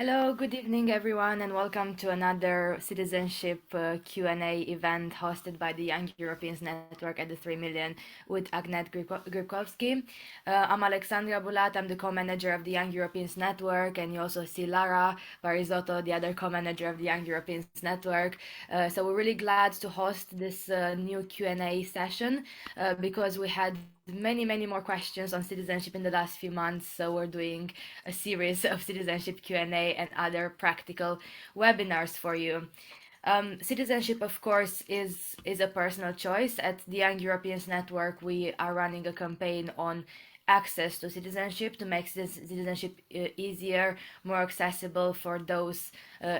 Hello, good evening, everyone, and welcome to another Citizenship Q&A event hosted by the Young Europeans Network at the 3 Million with Agnete Gribkowski. I'm Alexandra Bulat, I'm the co-manager of the Young Europeans Network, and you also see Lara Barisotto, the other co-manager of the Young Europeans Network. So we're really glad to host this new Q&A session because we had many more questions on citizenship in the last few months, so we're doing a series of citizenship Q&A and other practical webinars for you. Citizenship, of course, is a personal choice. At the Young Europeans Network, we are running a campaign on access to citizenship to make citizenship easier, more accessible for those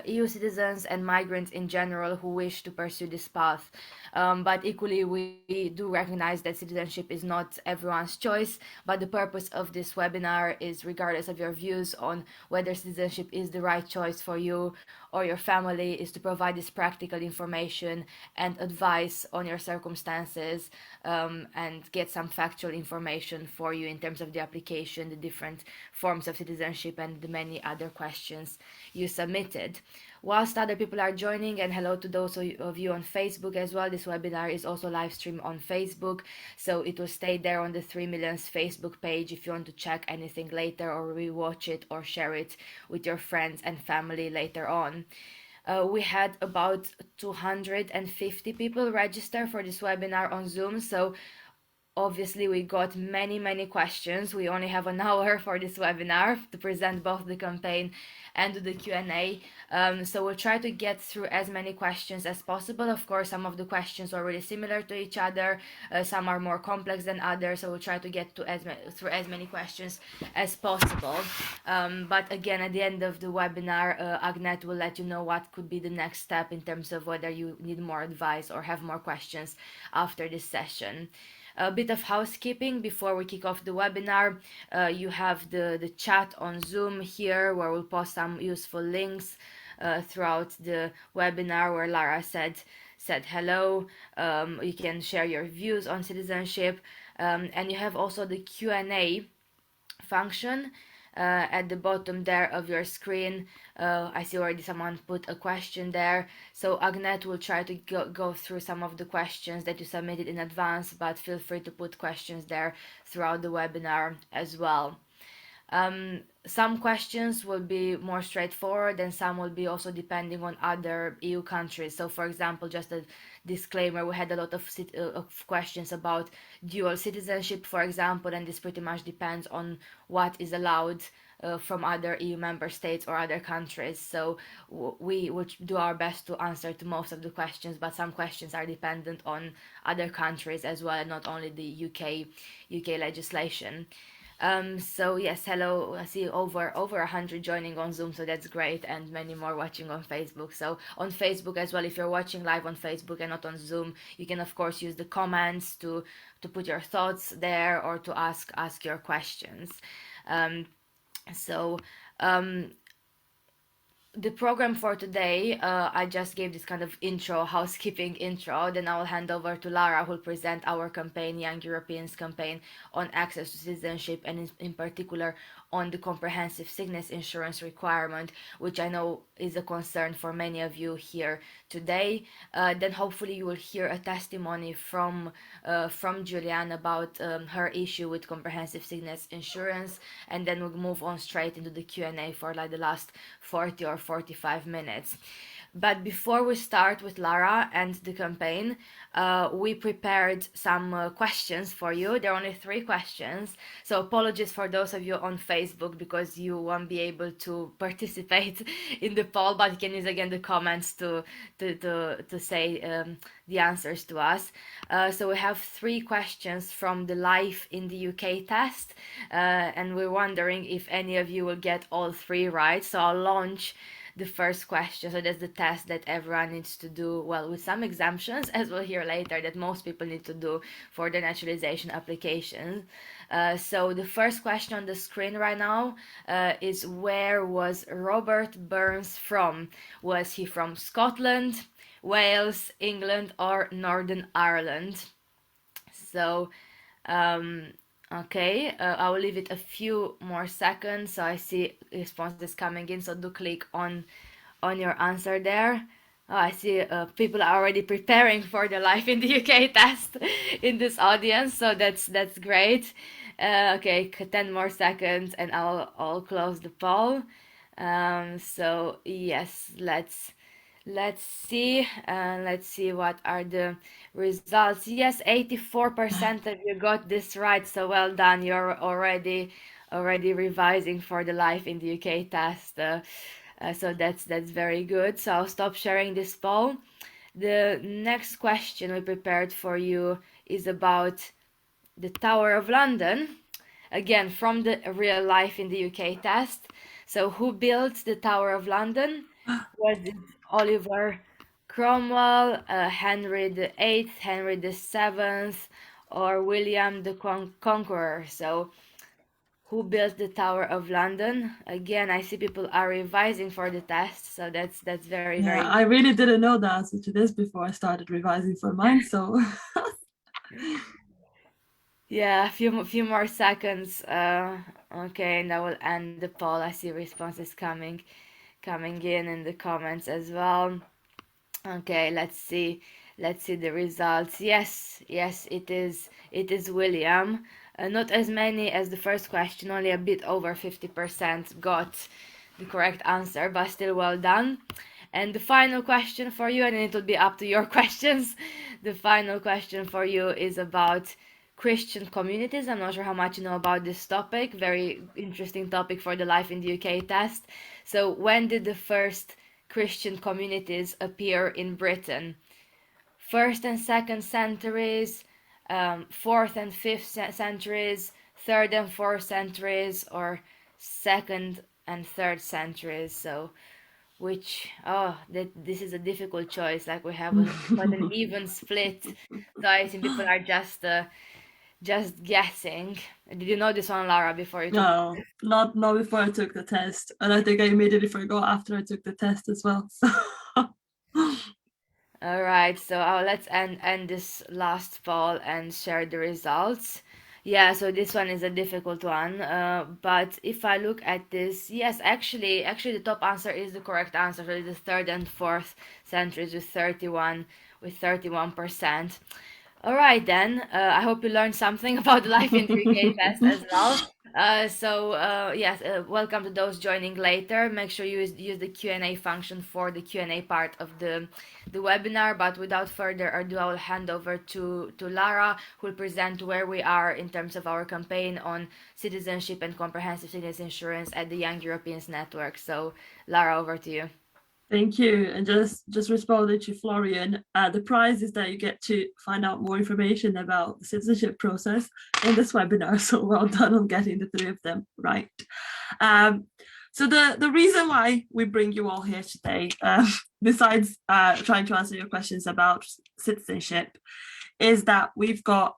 EU citizens and migrants in general who wish to pursue this path. But equally, we do recognize that citizenship is not everyone's choice, but the purpose of this webinar is, regardless of your views on whether citizenship is the right choice for you or your family, is to provide this practical information and advice on your circumstances, and get some factual information for you in terms of the application, the different forms of citizenship, and the many other questions you submitted. Whilst other people are joining, and hello to those of you on Facebook as well, this webinar is also live streamed on Facebook, so it will stay there on the 3 Millions Facebook page if you want to check anything later or rewatch it or share it with your friends and family later on. We had about 250 people register for this webinar on Zoom, so obviously we got many questions. We only have an hour for this webinar to present both the campaign and do the Q&A. So we'll try to get through as many questions as possible. Of course, some of the questions are really similar to each other. Some are more complex than others, so we'll try to get to through as many questions as possible. But again, at the end of the webinar, Agnete will let you know what could be the next step in terms of whether you need more advice or have more questions after this session. A bit of housekeeping before we kick off the webinar. You have the chat on Zoom here where we'll post some useful links throughout the webinar where Lara said hello. You can share your views on citizenship, and you have also the Q&A function at the bottom there of your screen. I see already someone put a question there. So Agnete will try to go through some of the questions that you submitted in advance, but feel free to put questions there throughout the webinar as well. Some questions will be more straightforward and some will be also depending on other EU countries. So for example, just a disclaimer, we had a lot of questions about dual citizenship, for example, and this pretty much depends on what is allowed from other EU member states or other countries. So we will do our best to answer to most of the questions, but some questions are dependent on other countries as well, and not only the UK legislation. So yes, hello. I see over 100 joining on Zoom, so that's great, and many more watching on Facebook. So on Facebook as well, if you're watching live on Facebook and not on Zoom, you can of course use the comments to put your thoughts there or to ask your questions. Um, so the program for today, I just gave this kind of housekeeping intro. Then I will hand over to Lara, who will present our campaign, Young Europeans campaign, on access to citizenship, and in particular on the comprehensive sickness insurance requirement, which I know is a concern for many of you here today. Then hopefully you will hear a testimony from Julianne about her issue with comprehensive sickness insurance, and then we'll move on straight into the Q&A for like the last 40 or 45 minutes. But before we start with Lara and the campaign, we prepared some questions for you. There are only 3 questions, so apologies for those of you on Facebook because you won't be able to participate in the poll, but you can use again the comments to say the answers to us. So we have 3 questions from the Life in the UK test, and we're wondering if any of you will get all 3 right. So I'll launch the first question. So that's the test that everyone needs to do, well, with some exemptions, as we'll hear later, that most people need to do for the naturalization application. So the first question on the screen right now is, where was Robert Burns from? Was he from Scotland, Wales, England, or Northern Ireland? So Okay, I will leave it a few more seconds so I see responses coming in. So do click on your answer there. Oh, I see people are already preparing for the life in the UK test in this audience, so that's great. Okay, 10 more seconds and I'll close the poll. So yes, let's see what are the results. Yes, 84% of you got this right, so well done. You're already revising for the life in the UK test. So that's very good. So I'll stop sharing this poll. The next question we prepared for you is about the Tower of London, again from the real life in the UK test. So who built the Tower of London? Was it Oliver Cromwell, Henry the Eighth, Henry the Seventh, or William the Conqueror? So who built the Tower of London? Again, I see people are revising for the test, so that's very Yeah, very I really didn't know the answer to this before I started revising for mine. So yeah. A few more seconds. Okay, and I will end the poll. I see responses coming in the comments as well. Okay, let's see the results. Yes, it is William. Not as many as the first question, only a bit over 50% got the correct answer, but still well done. And the final question for you, and it will be up to your questions. The final question for you is about Christian communities. I'm not sure how much you know about this topic. Very interesting topic for the Life in the UK test. So, when did the first Christian communities appear in Britain? First and second centuries, fourth and fifth centuries, third and fourth centuries, or second and third centuries. So, this is a difficult choice. Like we have quite an even split. So I think people are just guessing. Did you know this one, Lara, before you took the no, not before I took the test, and I think I immediately forgot after I took the test as well. So All right, so let's end this last poll and share the results. Yeah, so this one is a difficult one. But if I look at this, yes, actually, the top answer is the correct answer. So it's the third and fourth centuries with 31%. All right then. I hope you learned something about life in the UK test as well. Yes, welcome to those joining later. Make sure you use the Q&A function for the Q&A part of the webinar. But without further ado, I will hand over to Lara, who will present where we are in terms of our campaign on citizenship and comprehensive citizen insurance at the Young Europeans Network. So, Lara, over to you. thank you. And just responding to Florian, the prize is that you get to find out more information about the citizenship process in this webinar. So well done on getting the three of them right. So the reason why we bring you all here today, besides trying to answer your questions about citizenship, is that we've got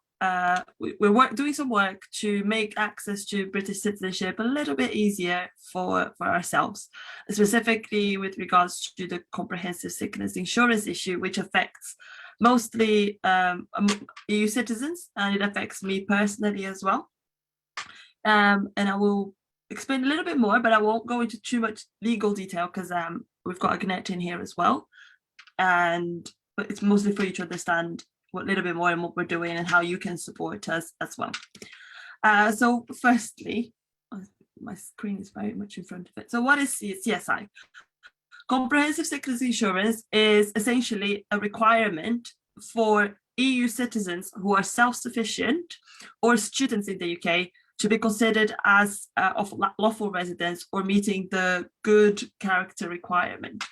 we're doing some work to make access to British citizenship a little bit easier for ourselves, specifically with regards to the comprehensive sickness insurance issue, which affects mostly EU citizens, and it affects me personally as well. And I will explain a little bit more, but I won't go into too much legal detail because we've got Agnete in here as well. But it's mostly for you to understand a little bit more and what we're doing and how you can support us as well. So firstly, my screen is very much in front of it. So what is CSI? Comprehensive sickness insurance is essentially a requirement for EU citizens who are self-sufficient or students in the UK to be considered as of lawful residents or meeting the good character requirement.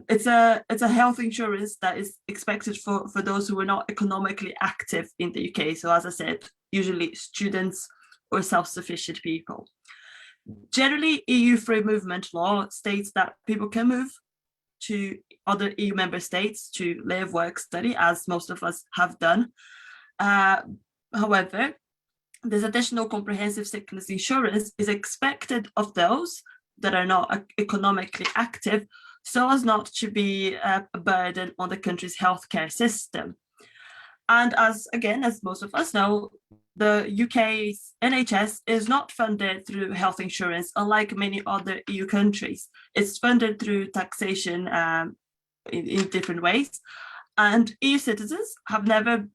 It's a health insurance that is expected for those who are not economically active in the UK. So as I said, usually students or self-sufficient people. Generally, EU free movement law states that people can move to other EU member states to live, work, study, as most of us have done. However, this additional comprehensive sickness insurance is expected of those that are not economically active, so as not to be a burden on the country's healthcare system. And as most of us know, the UK's NHS is not funded through health insurance, unlike many other EU countries. It's funded through taxation in different ways. And EU citizens have never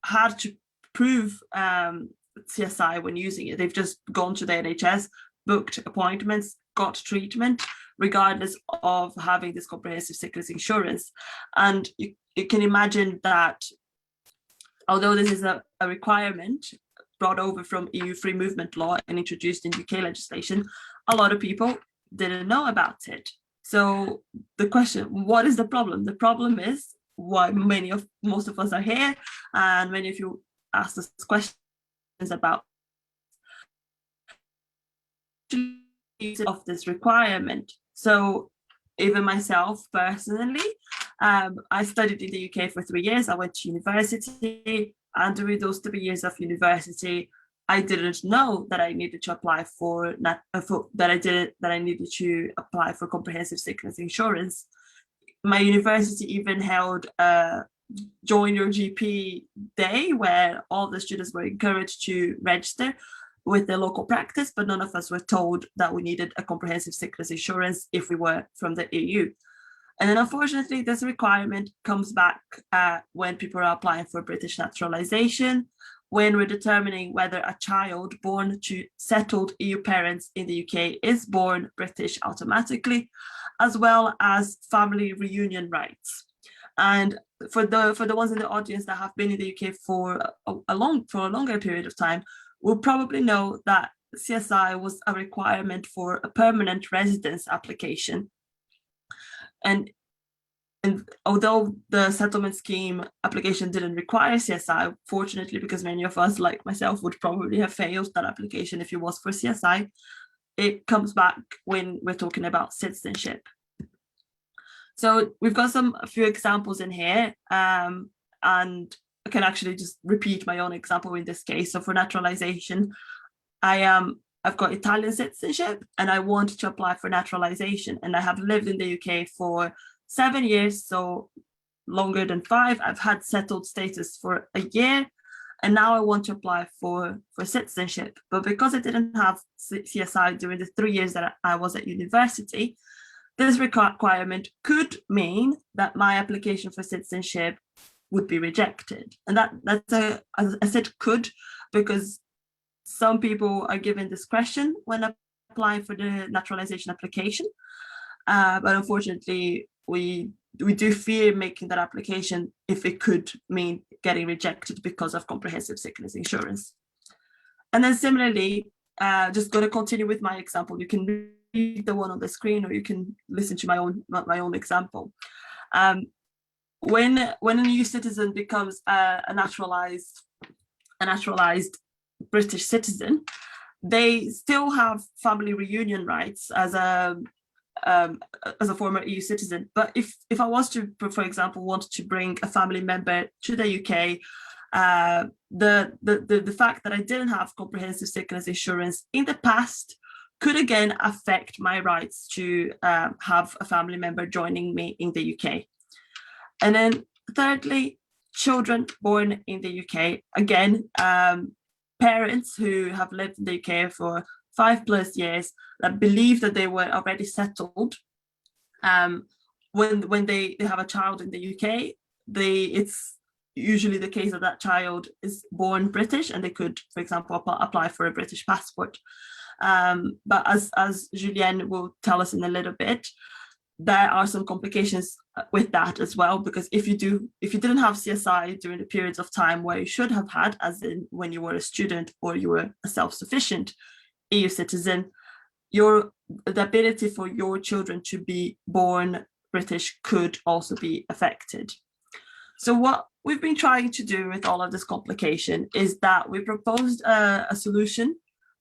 had to prove CSI when using it. They've just gone to the NHS, booked appointments, got treatment, regardless of having this comprehensive sickness insurance. And you can imagine that although this is a requirement brought over from EU free movement law and introduced in UK legislation, a lot of people didn't know about it. So the question, what is the problem? The problem is why most of us are here, and many of you asked us questions about of this requirement. So even myself personally, I studied in the UK for 3 years. I went to university, and during those 3 years of university, I didn't know that I needed to apply I needed to apply for comprehensive sickness insurance. My university even held a join your GP day where all the students were encouraged to register with their local practice, but none of us were told that we needed a comprehensive sickness insurance if we were from the EU. And then unfortunately, this requirement comes back when people are applying for British naturalization, when we're determining whether a child born to settled EU parents in the UK is born British automatically, as well as family reunion rights. And for the ones in the audience that have been in the UK for a longer period of time, will probably know that CSI was a requirement for a permanent residence application. And although the settlement scheme application didn't require CSI, fortunately, because many of us, like myself, would probably have failed that application if it was for CSI, it comes back when we're talking about citizenship. So we've got a few examples in here, and I can actually just repeat my own example in this case. So for naturalization, I've got Italian citizenship and I want to apply for naturalization, and I have lived in the UK for 7 years, so longer than 5. I've had settled status for a year, and now I want to apply for citizenship. But because I didn't have CSI during the 3 years that I was at university, this requirement could mean that my application for citizenship would be rejected. And as I said, could, because some people are given discretion when applying for the naturalization application. But unfortunately, we do fear making that application if it could mean getting rejected because of comprehensive sickness insurance. And then similarly, just going to continue with my example. You can read the one on the screen, or you can listen to my own example. When a new citizen becomes a naturalized British citizen, they still have family reunion rights as a former EU citizen. But if I was to, for example, want to bring a family member to the UK, the fact that I didn't have comprehensive sickness insurance in the past could again affect my rights to have a family member joining me in the UK. And then thirdly, children born in the UK, again, parents who have lived in the UK for 5+ years that believe that they were already settled, when they have a child in the UK, it's usually the case that child is born British, and they could, for example, apply for a British passport. But as Julien will tell us in a little bit, there are some complications with that as well, because if you didn't have CSI during the periods of time where you should have had, as in when you were a student or you were a self-sufficient EU citizen, the ability for your children to be born British could also be affected. So what we've been trying to do with all of this complication is that we proposed a solution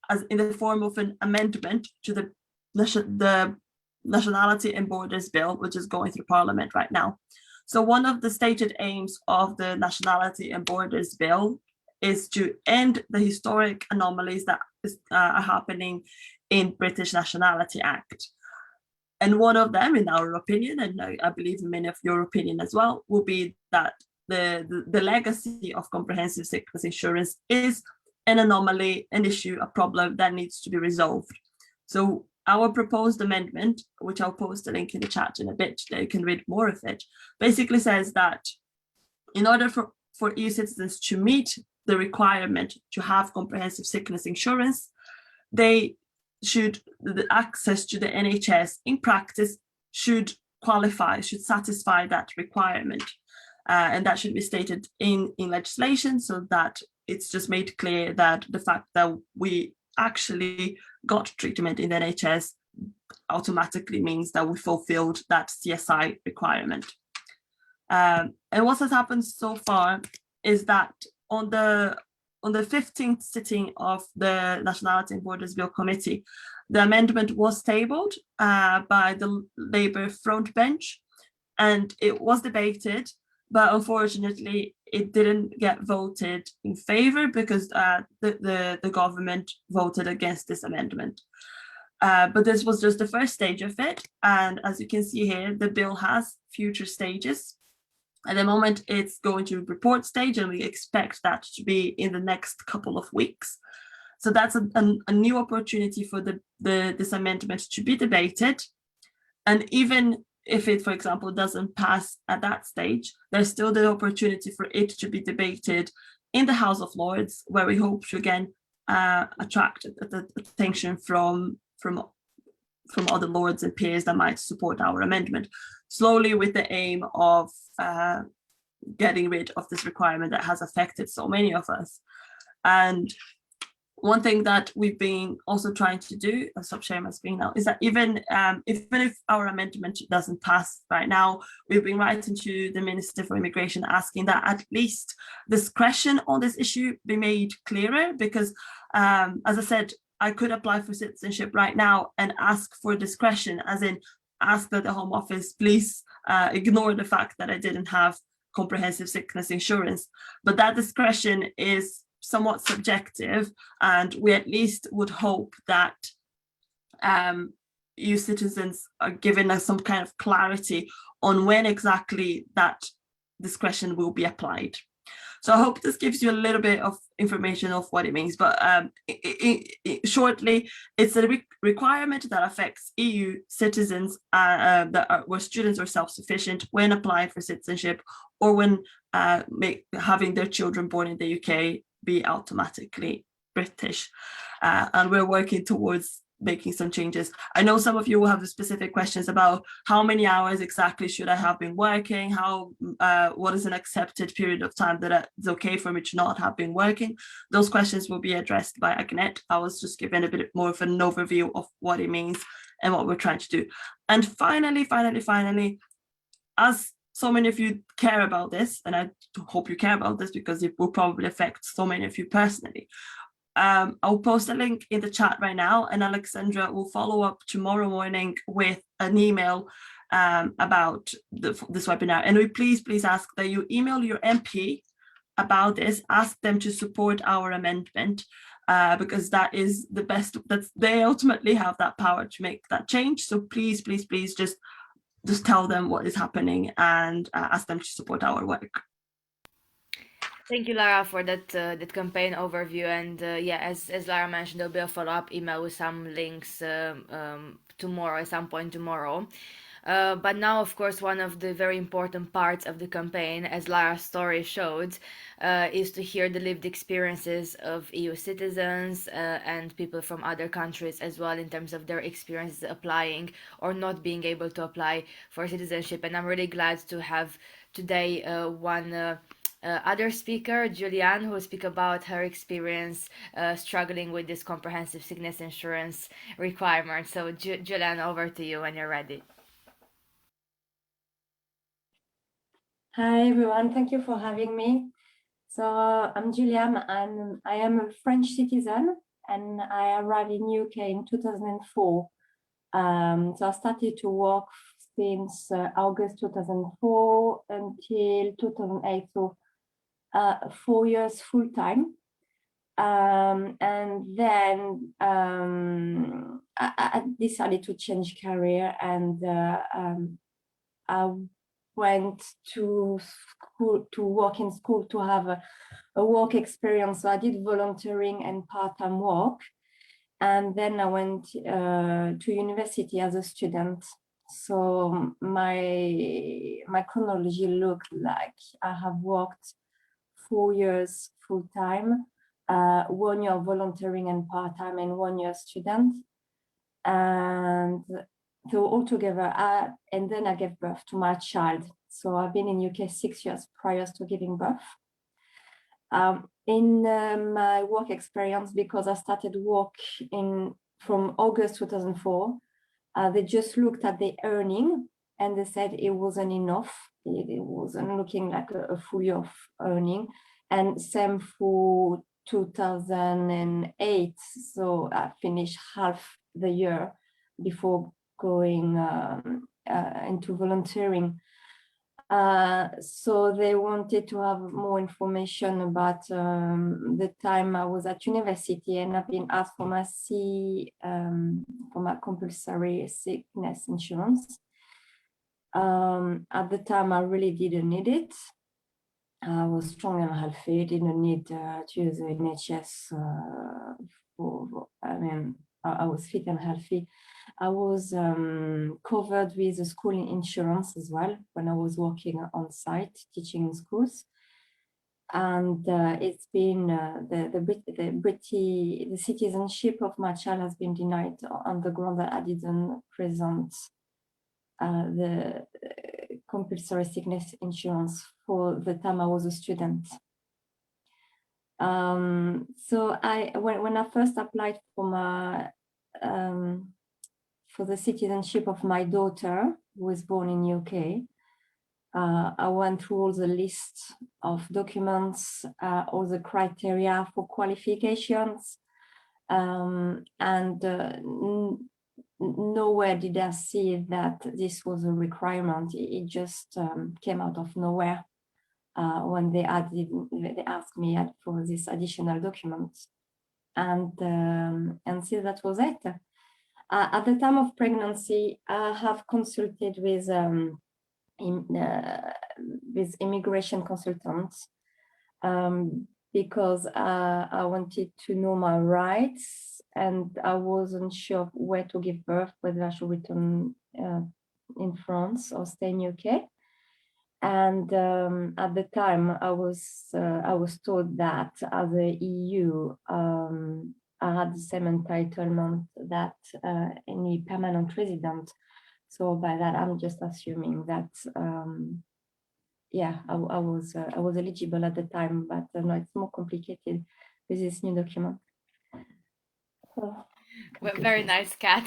as in the form of an amendment to the Nationality and Borders Bill, which is going through Parliament right now. So one of the stated aims of the Nationality and Borders Bill is to end the historic anomalies that are happening in British Nationality Act. And one of them, in our opinion, and I believe in many of your opinion as well, will be that the legacy of comprehensive sickness insurance is an anomaly, an issue, a problem that needs to be resolved. So our proposed amendment, which I'll post a link in the chat in a bit, that you can read more of it, basically says that in order for EU citizens to meet the requirement to have comprehensive sickness insurance, they should, the access to the NHS in practice should qualify, should satisfy that requirement. And that should be stated in legislation, so that it's just made clear that the fact that we actually got treatment in the NHS automatically means that we fulfilled that CSI requirement. And what has happened so far is that on the 15th sitting of the Nationality and Borders Bill Committee, the amendment was tabled by the Labour front bench, and it was debated, but unfortunately it didn't get voted in favour because the government voted against this amendment. But this was just the first stage of it, and as you can see here, the bill has future stages. At the moment, it's going to report stage, and we expect that to be in the next couple of weeks. So that's a new opportunity for this amendment to be debated. And even if it, for example, doesn't pass at that stage, there's still the opportunity for it to be debated in the House of Lords, where we hope to again attract attention from other lords and peers that might support our amendment, slowly with the aim of getting rid of this requirement that has affected so many of us. And one thing that we've been also trying to do, I'll stop sharing my screen now, is that even if our amendment doesn't pass right now, we've been writing to the Minister for Immigration asking that at least discretion on this issue be made clearer, because as I said, I could apply for citizenship right now and ask for discretion, as in ask that the Home Office please ignore the fact that I didn't have comprehensive sickness insurance. But that discretion is somewhat subjective, and we at least would hope that EU citizens are given us some kind of clarity on when exactly that discretion will be applied. So I hope this gives you a little bit of information of what it means, but shortly, it's a requirement that affects EU citizens where students are self-sufficient when applying for citizenship, or when having their children born in the UK be automatically British. And we're working towards making some changes. I know some of you will have specific questions about how many hours exactly should I have been working, what is an accepted period of time that it's okay for me to not have been working. Those questions will be addressed by Agnete. I was just giving a bit more of an overview of what it means and what we're trying to do. And finally, as so many of you care about this, and I hope you care about this because it will probably affect so many of you personally, I'll post a link in the chat right now, and Alexandra will follow up tomorrow morning with an email about this webinar. And we please ask that you email your MP about this, ask them to support our amendment, because that is the best, they ultimately have that power to make that change. So please just tell them what is happening and ask them to support our work. Thank you, Lara, for that campaign overview. And yeah, as Lara mentioned, there'll be a follow-up email with some links tomorrow, at some point tomorrow. But now, of course, one of the very important parts of the campaign, as Lara's story showed, is to hear the lived experiences of EU citizens and people from other countries as well, in terms of their experiences applying or not being able to apply for citizenship. And I'm really glad to have today one other speaker, Julianne, who will speak about her experience struggling with this comprehensive sickness insurance requirement. So Julianne, over to you when you're ready. Hi everyone, thank you for having me. So I'm Julianne, and I am a French citizen, and I arrived in UK in 2004. So I started to work since August 2004 until 2008, so 4 years full time. And then I decided to change career, and I went to school, to work in school, to have a work experience. So I did volunteering and part-time work. And then I went to university as a student. So my chronology looked like I have worked 4 years full-time, 1 year volunteering and part-time, and 1 year student. And so altogether, and then I gave birth to my child. So I've been in UK 6 years prior to giving birth. In my work experience, because I started work from August 2004, they just looked at the earning and they said it wasn't enough. It wasn't looking like a full year of earning. And same for 2008. So I finished half the year before going into volunteering. So they wanted to have more information about the time I was at university, and I've been asked for my compulsory sickness insurance. At the time, I really didn't need it. I was strong and healthy, didn't need to use the NHS I was fit and healthy. I was covered with the school insurance as well when I was working on site, teaching in schools. And it's been the citizenship of my child has been denied on the ground that I didn't present the compulsory sickness insurance for the time I was a student. So when I first applied for the citizenship of my daughter, who was born in UK, I went through all the list of documents, all the criteria for qualifications, and nowhere did I see that this was a requirement. It just came out of nowhere when they asked me for this additional documents, and see that was it. At the time of pregnancy, I have consulted with immigration consultants because I wanted to know my rights, and I wasn't sure where to give birth, whether I should return in France or stay in UK. And at the time, I was told that as a EU, I had the same entitlement that any permanent resident. So by that, I'm just assuming that, yeah, I was eligible at the time, but no, it's more complicated with this new document. So, Well, very nice, Kat.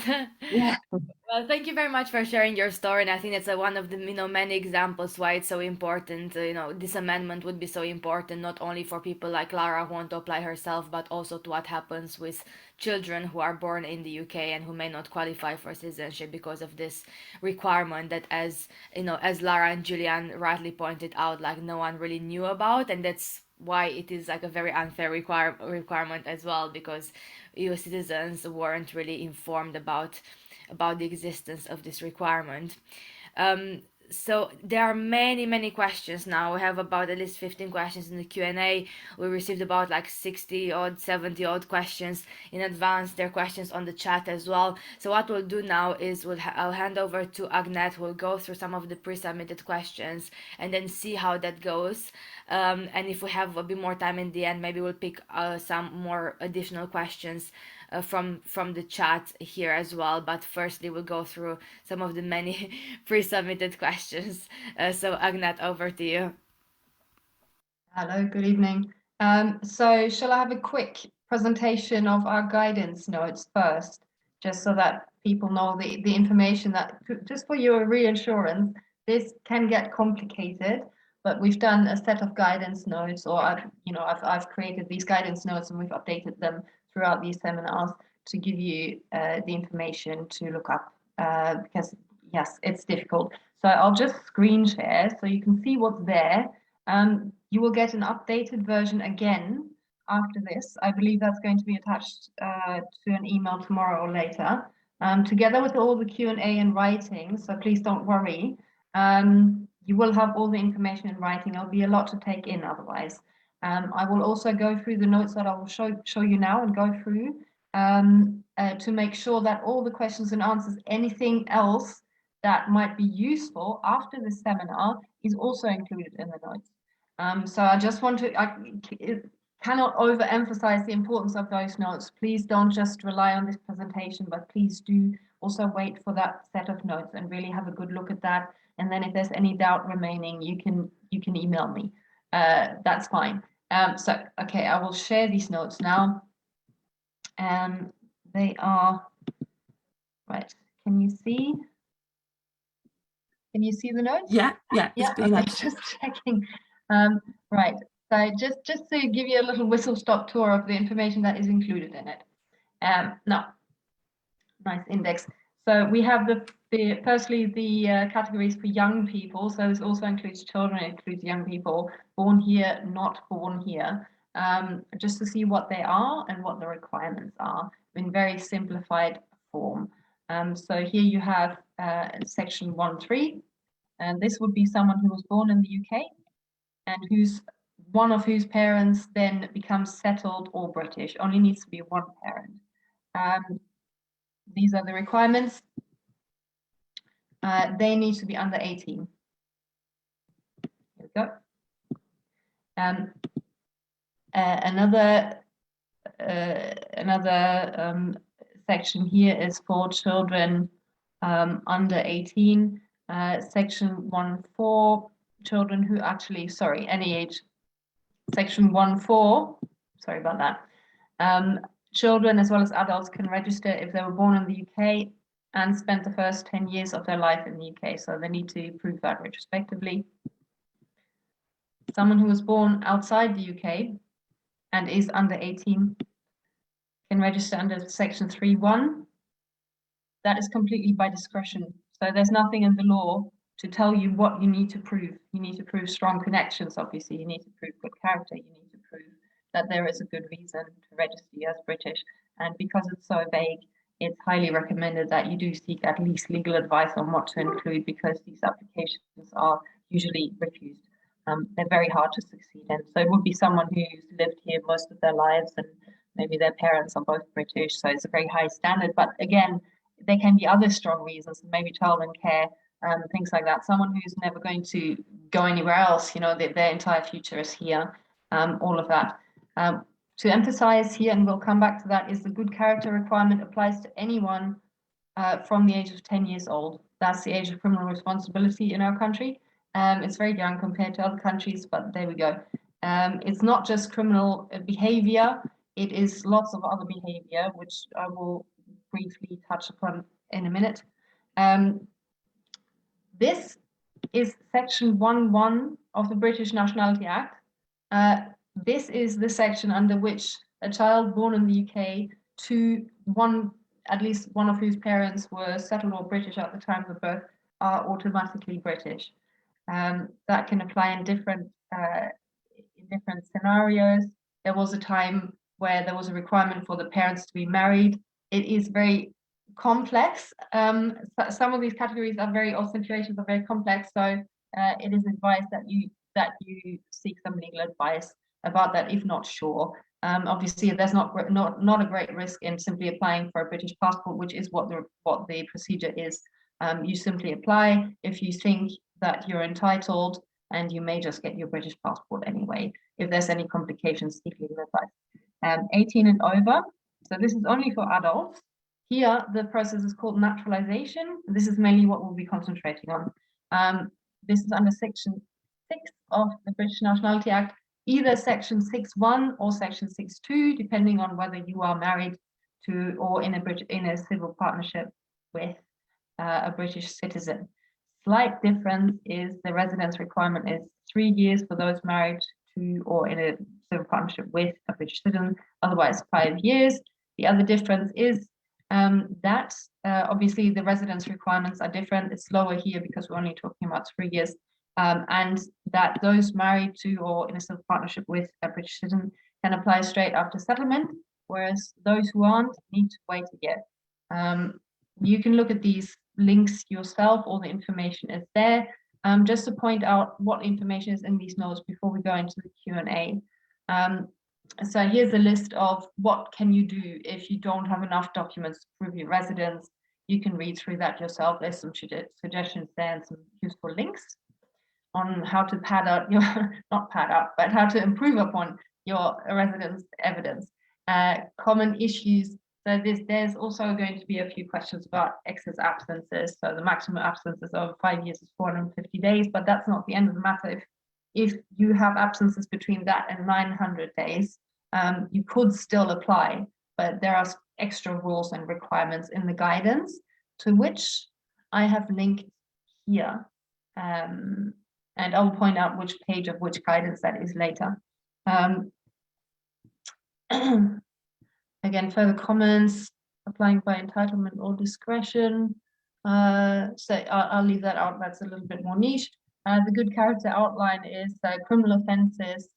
yeah. Well, thank you very much for sharing your story, and I think that's one of the many examples why it's so important. This amendment would be so important not only for people like Lara who want to apply herself, but also to what happens with children who are born in the UK and who may not qualify for citizenship because of this requirement that, as Lara and Julian rightly pointed out, like no one really knew about, and that's why it is like a very unfair requirement as well, because EU citizens weren't really informed about the existence of this requirement. So there are many questions now. We have about at least 15 questions in the Q&A. We received about like 60 odd, 70 odd questions in advance. There are questions on the chat as well. So what we'll do now is I'll hand over to Agnete. We'll go through some of the pre-submitted questions and then see how that goes. And if we have a bit more time in the end, maybe we'll pick some more additional questions from the chat here as well. But firstly, we'll go through some of the many pre-submitted questions. So Agnete, over to you. Hello, good evening. So shall I have a quick presentation of our guidance notes first, just so that people know the information that, just for your reassurance, this can get complicated, but we've done a set of guidance notes, or I've created these guidance notes and we've updated them throughout these seminars to give you the information to look up, because yes, it's difficult. So I'll just screen share so you can see what's there. You will get an updated version again after this. I believe that's going to be attached to an email tomorrow or later, together with all the Q&A and writing, so please don't worry. you will have all the information in writing. It'll be a lot to take in otherwise. I will also go through the notes that I will show you now and go through to make sure that all the questions and answers, anything else that might be useful after the seminar, is also included in the notes. So I just want to, I cannot overemphasize the importance of those notes. Please don't just rely on this presentation, but please do also wait for that set of notes and really have a good look at that. And then if there's any doubt remaining, you can email me. That's fine. So, okay, I will share these notes now. And they are, right, can you see? Can you see the notes? Yeah, it's being okay, just checking. Right, so just to give you a little whistle-stop tour of the information that is included in it. Now, nice index. So we have firstly the categories for young people. So this also includes children, it includes young people born here, not born here, just to see what they are and what the requirements are in very simplified form. So here you have section 1.3, and this would be someone who was born in the UK and one of whose parents then becomes settled or British. Only needs to be one parent. These are the requirements. They need to be under 18. Here we go. Another section here is for children under 18. Section 1.4, children who actually, sorry, any age. Section 1.4, sorry about that. Children as well as adults can register if they were born in the UK and spent the first 10 years of their life in the UK. So they need to prove that retrospectively. Someone who was born outside the UK and is under 18 can register under section 3.1. That is completely by discretion. So there's nothing in the law to tell you what you need to prove. You need to prove strong connections, obviously. You need to prove good character. You need to prove that there is a good reason to register you as British. And because it's so vague, it's highly recommended that you do seek at least legal advice on what to include, because these applications are usually refused. They're very hard to succeed in. So it would be someone who's lived here most of their lives and maybe their parents are both British. So it's a very high standard. But again, there can be other strong reasons, maybe child and care, things like that. Someone who's never going to go anywhere else, you know, their entire future is here, all of that. To emphasize here, and we'll come back to that, is the good character requirement applies to anyone from the age of 10 years old. That's the age of criminal responsibility in our country. It's very young compared to other countries, but there we go. It's not just criminal behavior, it is lots of other behavior, which I will briefly touch upon in a minute. This is section 1.1 of the British Nationality Act. This is the section under which a child born in the UK at least one of whose parents were settled or British at the time of birth are automatically British. That can apply in different scenarios. There was a time where there was a requirement for the parents to be married. It is very complex. Some of these categories situations are very complex. So it is advised that you seek some legal advice about that if not sure. Obviously, there's not a great risk in simply applying for a British passport, which is what the procedure is. You simply apply if you think that you're entitled, and you may just get your British passport anyway. If there's any complications, seek legal advice. 18 and over. So this is only for adults. Here, the process is called naturalization. This is mainly what we'll be concentrating on. This is under section 6 of the British Nationality Act, either section 6.1 or section 6.2, depending on whether you are married to or in a civil partnership with a British citizen. Slight difference is the residence requirement is 3 years for those married to or in a civil partnership with a British citizen, otherwise 5 years. The other difference is that obviously the residence requirements are different. It's lower here because we're only talking about 3 years, and that those married to or in a civil partnership with a British citizen can apply straight after settlement, whereas those who aren't need to wait a year. You can look at these links yourself, all the information is there. just to point out what information is in these notes before we go into the Q&A. So here's a list of what can you do if you don't have enough documents to prove your residence. You can read through that yourself. There's some suggestions there and some useful links on how to pad out your, not pad out, but how to improve upon your residence evidence. Common issues. So there's also going to be a few questions about excess absences. So the maximum absences over 5 years is 450 days, but that's not the end of the matter. If you have absences between that and 900 days, you could still apply, but there are extra rules and requirements in the guidance, to which I have linked here. And I'll point out which page of which guidance that is later. Again, further comments, applying by entitlement or discretion. So I'll leave that out, that's a little bit more niche. The good character outline is criminal offences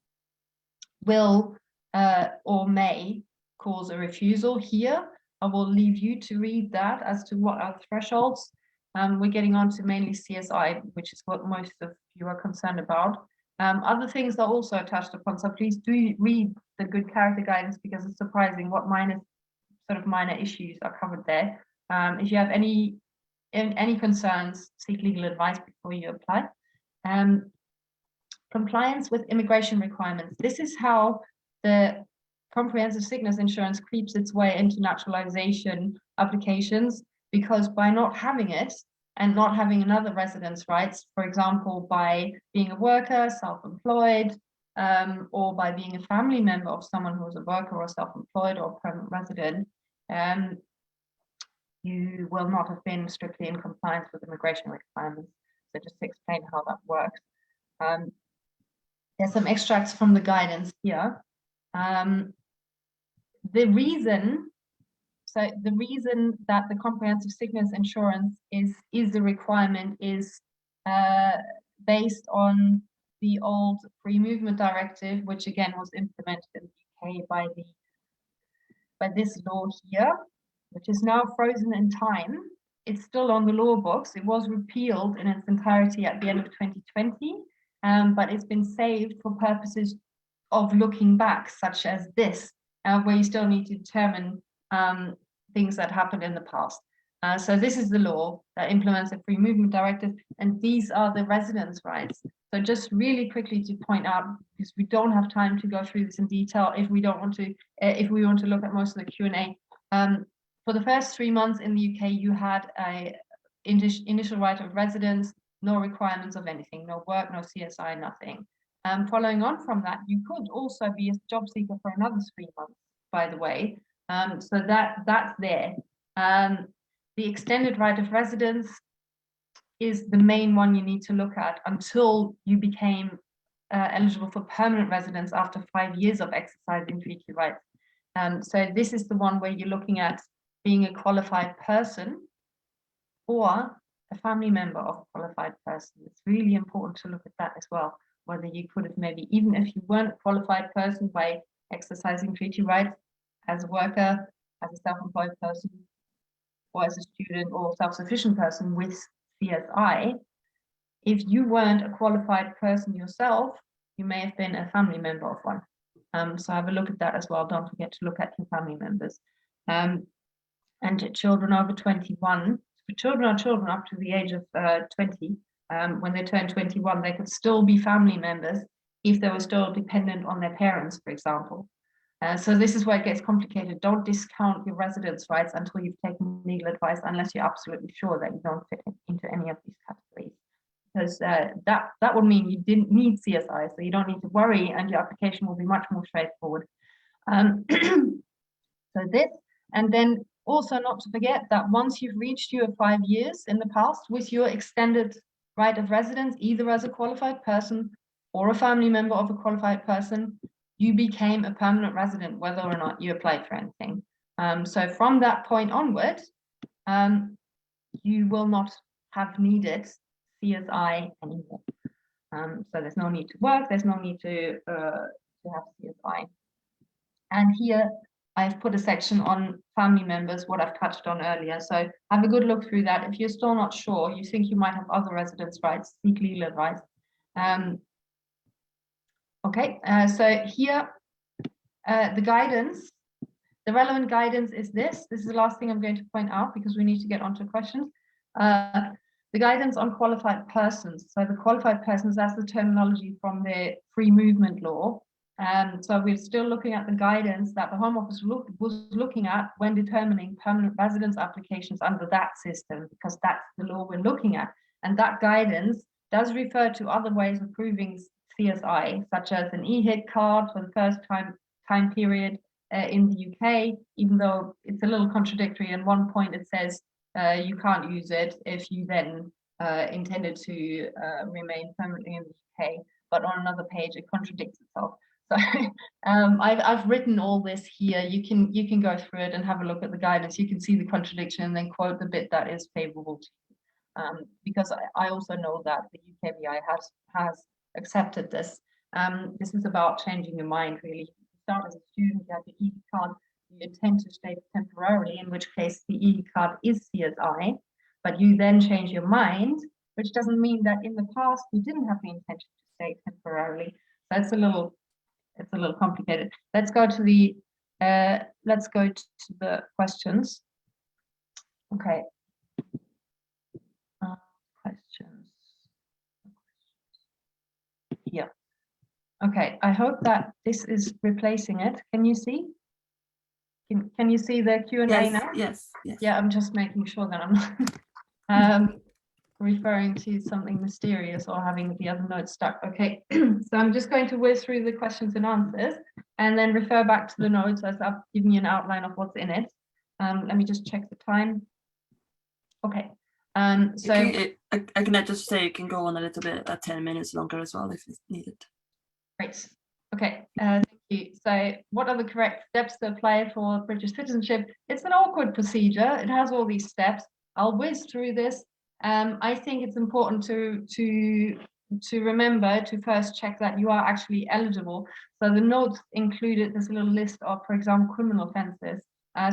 will or may cause a refusal. Here, I will leave you to read that as to what are thresholds. We're getting on to mainly CSI, which is what most of you are concerned about. Other things are also touched upon, so please do read the good character guidance, because it's surprising what minor issues are covered there. If you have any concerns, seek legal advice before you apply. Compliance with immigration requirements. This is how the comprehensive sickness insurance creeps its way into naturalization applications, because by not having it and not having another residence rights, for example, by being a worker, self-employed, or by being a family member of someone who is a worker or self-employed or permanent resident, you will not have been strictly in compliance with immigration requirements. So just to explain how that works. There's some extracts from the guidance here. The reason that the comprehensive sickness insurance is the requirement is based on the old free movement directive, which again was implemented in the UK by this law here, which is now frozen in time. It's still on the law books. It was repealed in its entirety at the end of 2020, but it's been saved for purposes of looking back, such as this, where you still need to determine things that happened in the past. So this is the law that implements the free movement directive, and these are the residence rights. So just really quickly to point out, because we don't have time to go through this in detail, if we want to look at most of the Q&A. For the first 3 months in the UK, you had a initial right of residence, no requirements of anything, no work, no CSI, nothing. Following on from that, you could also be a job seeker for another 3 months, by the way. So that's there. The extended right of residence is the main one you need to look at until you became eligible for permanent residence after 5 years of exercising treaty rights. So this is the one where you're looking at being a qualified person or a family member of a qualified person. It's really important to look at that as well, whether you could have maybe, even if you weren't a qualified person by exercising treaty rights, as a worker, as a self-employed person, or as a student or self-sufficient person with CSI, if you weren't a qualified person yourself, you may have been a family member of one. So have a look at that as well. Don't forget to look at your family members. And children over 21, children are children up to the age of 20. When they turn 21, they could still be family members if they were still dependent on their parents, for example. So this is where it gets complicated. Don't discount your residence rights until you've taken legal advice, unless you're absolutely sure that you don't fit into any of these categories. Because that would mean you didn't need CSI, so you don't need to worry, and your application will be much more straightforward. So this, and then also not to forget that once you've reached your 5 years in the past with your extended right of residence, either as a qualified person or a family member of a qualified person, you became a permanent resident, whether or not you applied for anything. So from that point onward, you will not have needed CSI anymore. So there's no need to work, there's no need to have CSI. And here, I've put a section on family members, what I've touched on earlier. So have a good look through that. If you're still not sure, you think you might have other residence rights, seek legal advice. Okay, so here, the guidance, the relevant guidance is this. This is the last thing I'm going to point out because we need to get onto questions. The guidance on qualified persons. So the qualified persons, that's the terminology from the free movement law. So we're still looking at the guidance that the Home Office was looking at when determining permanent residence applications under that system, because that's the law we're looking at. And that guidance does refer to other ways of proving CSI, such as an EHIT card for the first time period in the UK, even though it's a little contradictory. At one point it says you can't use it if you then intended to remain permanently in the UK, but on another page it contradicts itself. So I've written all this here. You can go through it and have a look at the guidance. You can see the contradiction and then quote the bit that is favourable to you. Because I also know that the UKVI has accepted this. This is about changing your mind, really. You start as a student, you have the E card, you intend to stay temporarily, in which case the E card is CSI, but you then change your mind, which doesn't mean that in the past you didn't have the intention to stay temporarily. So it's a little complicated. Let's go to the questions. Okay. Questions. Yeah. Okay. I hope that this is replacing it. Can you see? Can you see the Q&A now? Yes. Yeah, I'm just making sure that I'm not referring to something mysterious or having the other notes stuck. Okay, so I'm just going to whiz through the questions and answers and then refer back to the notes as I've given you an outline of what's in it. Let me just check the time. Okay. So I can just say you can go on a little bit at 10 minutes longer as well if it's needed. Great. Okay, thank you. So what are the correct steps to apply for British citizenship? It's an awkward procedure. It has all these steps. I'll whiz through this. I think it's important to remember to first check that you are actually eligible. So the notes included this little list of, for example, criminal offences.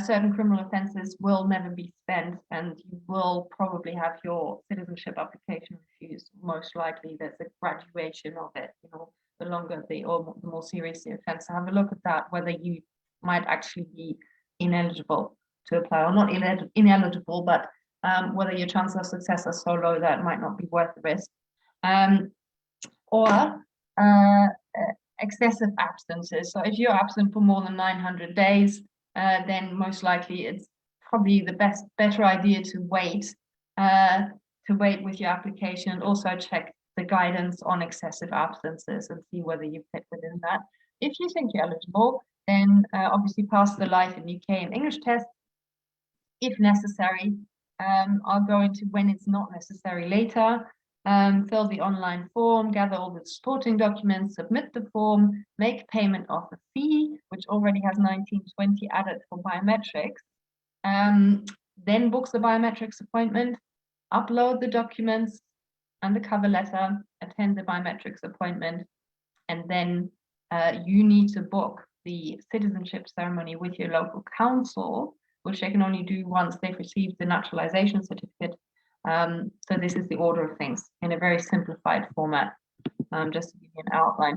Certain criminal offences will never be spent, and you will probably have your citizenship application refused. Most likely, there's a graduation of it. You know, the longer the more serious the offence. So have a look at that, whether you might actually be ineligible to apply, or not ineligible, but whether your chances of success are so low that it might not be worth the risk. Or excessive absences. So if you're absent for more than 900 days, then most likely it's probably the better idea to wait with your application, and also check the guidance on excessive absences and see whether you fit within that. If you think you're eligible, then obviously pass the Life in UK and English test if necessary. I'll go into when it's not necessary later. Fill the online form, gather all the supporting documents, submit the form, make payment of the fee, which already has 1920 added for biometrics. Then book the biometrics appointment, upload the documents and the cover letter, attend the biometrics appointment, and then you need to book the citizenship ceremony with your local council, which they can only do once they've received the naturalization certificate. So this is the order of things in a very simplified format, just to give you an outline.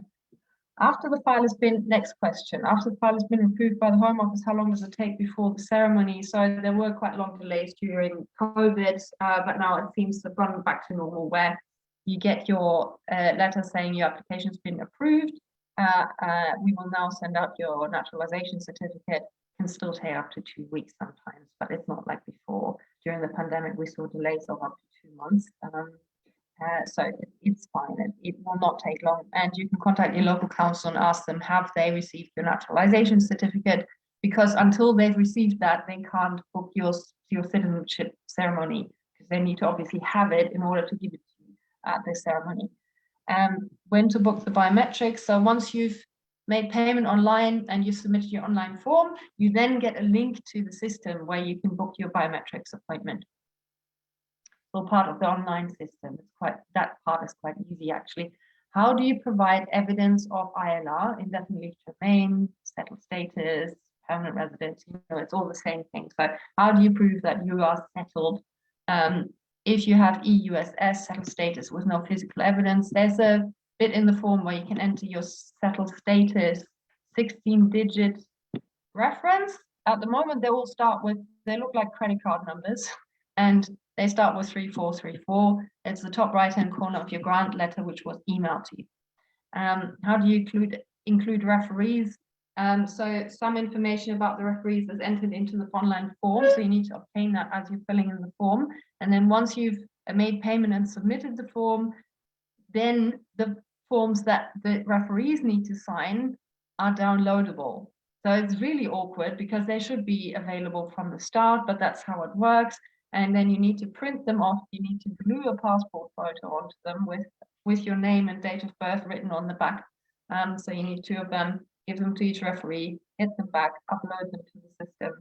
After the file has been, next question, after the file has been approved by the Home Office, how long does it take before the ceremony? So there were quite long delays during COVID, but now it seems to have gone back to normal, where you get your letter saying your application's been approved. We will now send out your naturalization certificate. Can still take up to 2 weeks sometimes, but it's not like before. During the pandemic, we saw delays of up to 2 months. So it's fine. It will not take long, and you can contact your local council and ask them, have they received your naturalization certificate? Because until they've received that, they can't book your citizenship ceremony, because they need to obviously have it in order to give it to you at the ceremony. When to book the biometrics? So once you've made payment online and you submit your online form, you then get a link to the system where you can book your biometrics appointment. So part of the online system, that part is quite easy actually. How do you provide evidence of ILR, indefinitely to remain, settled status, permanent residence, it's all the same thing. So how do you prove that you are settled? If you have EUSS, settled status with no physical evidence, there's a bit in the form where you can enter your settled status 16-digit reference. At the moment, they look like credit card numbers, and they start with 3434. It's the top right-hand corner of your grant letter, which was emailed to you. How do you include referees? So some information about the referees is entered into the online form, so you need to obtain that as you're filling in the form. And then once you've made payment and submitted the form, then the forms that the referees need to sign are downloadable. So it's really awkward because they should be available from the start, but that's how it works. And then you need to print them off. You need to glue a passport photo onto them with your name and date of birth written on the back. So you need 2 of them, give them to each referee, get them back, upload them to the system,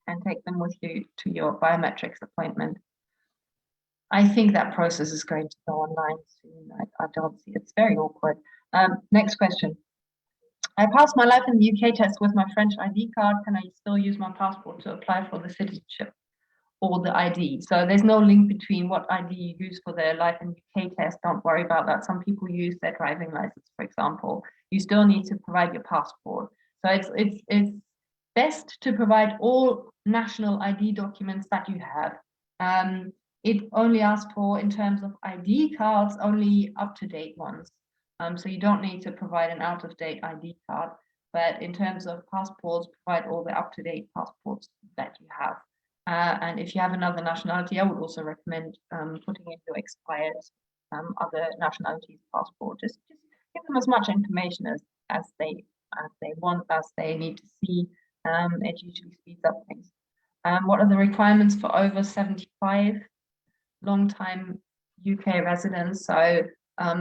and take them with you to your biometrics appointment. I think that process is going to go online soon. I don't see it's very awkward. Next question. I passed my life in the UK test with my French ID card. Can I still use my passport to apply for the citizenship or the ID? So there's no link between what ID you use for the life in UK test. Don't worry about that. Some people use their driving license, for example. You still need to provide your passport. So it's best to provide all national ID documents that you have. It only asks for, in terms of ID cards, only up-to-date ones. So you don't need to provide an out-of-date ID card, but in terms of passports, provide all the up-to-date passports that you have. And if you have another nationality, I would also recommend putting in your expired other nationalities passport. Just give them as much information as they want, as they need to see. It usually speeds up things. What are the requirements for over 75 long-time UK residents? So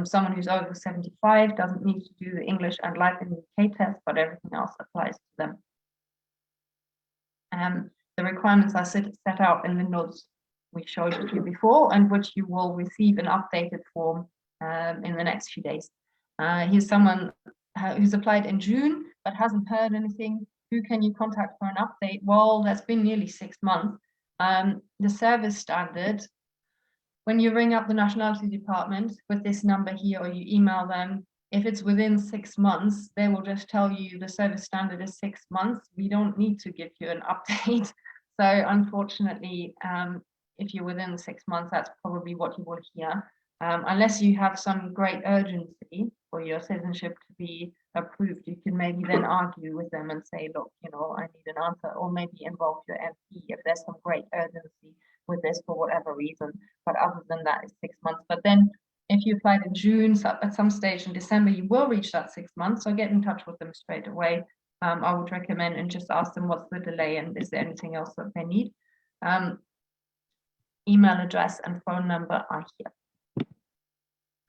someone who's over 75 doesn't need to do the English and life in the UK test, but everything else applies to them. The requirements are set out in the notes we showed you before, and which you will receive an updated form in the next few days. Here's someone who's applied in June but hasn't heard anything. Who can you contact for an update? Well, that's been nearly 6 months. The service standard, when you ring up the nationality department with this number here, or you email them, if it's within 6 months, they will just tell you the service standard is 6 months. We don't need to give you an update. So unfortunately, if you're within the 6 months, that's probably what you will hear. Unless you have some great urgency for your citizenship to be approved, you can maybe then argue with them and say, look, I need an answer, or maybe involve your MP if there's some great urgency with this for whatever reason. But other than that, it's 6 months. But then if you applied in June, so at some stage in December, you will reach that 6 months. So get in touch with them straight away. I would recommend, and just ask them what's the delay and is there anything else that they need. Email address and phone number are here.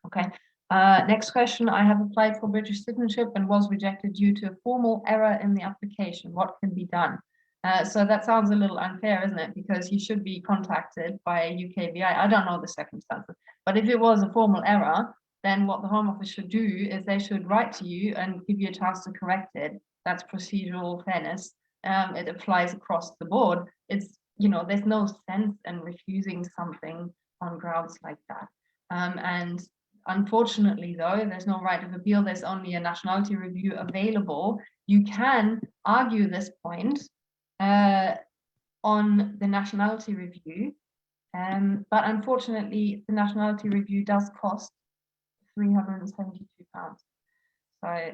Okay. Next question. I have applied for British citizenship and was rejected due to a formal error in the application. What can be done? So that sounds a little unfair, isn't it? Because you should be contacted by a UKVI. I don't know the circumstances, but if it was a formal error, then what the Home Office should do is they should write to you and give you a chance to correct it. That's procedural fairness. It applies across the board. It's, there's no sense in refusing something on grounds like that. And unfortunately, though, there's no right of appeal. There's only a nationality review available. You can argue this point on the nationality review, but unfortunately, the nationality review does cost £372. So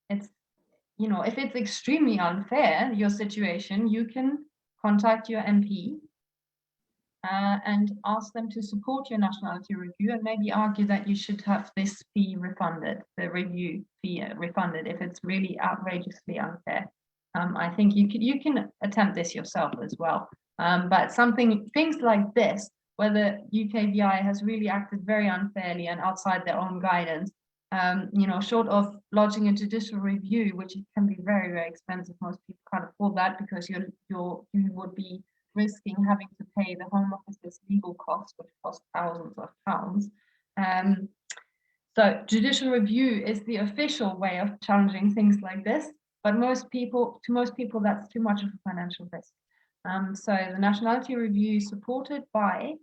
it's, if it's extremely unfair, your situation, you can contact your MP and ask them to support your nationality review, and maybe argue that you should have this fee refunded, the review fee refunded, if it's really outrageously unfair. I think you can attempt this yourself as well. But things like this, where the UKVI has really acted very unfairly and outside their own guidance, short of lodging a judicial review, which can be very, very expensive. Most people can't afford that because you would be risking having to pay the Home Office's legal costs, which cost thousands of pounds. So judicial review is the official way of challenging things like this, but most people, that's too much of a financial risk. So the nationality review is supported by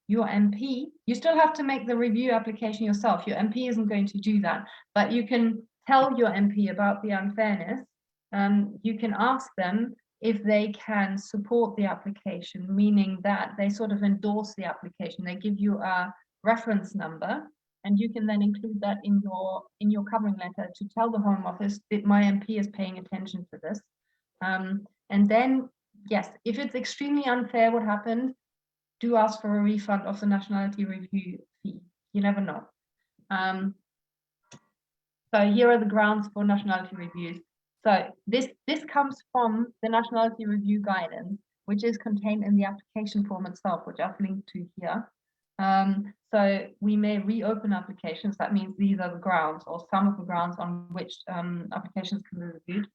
your MP. You still have to make the review application yourself. Your MP isn't going to do that, but you can tell your MP about the unfairness. You can ask them if they can support the application, meaning that they sort of endorse the application. They give you a reference number, and you can then include that in your covering letter to tell the Home Office that my MP is paying attention to this. And then, yes, if it's extremely unfair what happened, do ask for a refund of the nationality review fee. You never know. So here are the grounds for nationality reviews. So this comes from the nationality review guidance, which is contained in the application form itself, which I've linked to here. So we may reopen applications. That means these are the grounds, or some of the grounds on which applications can be reviewed.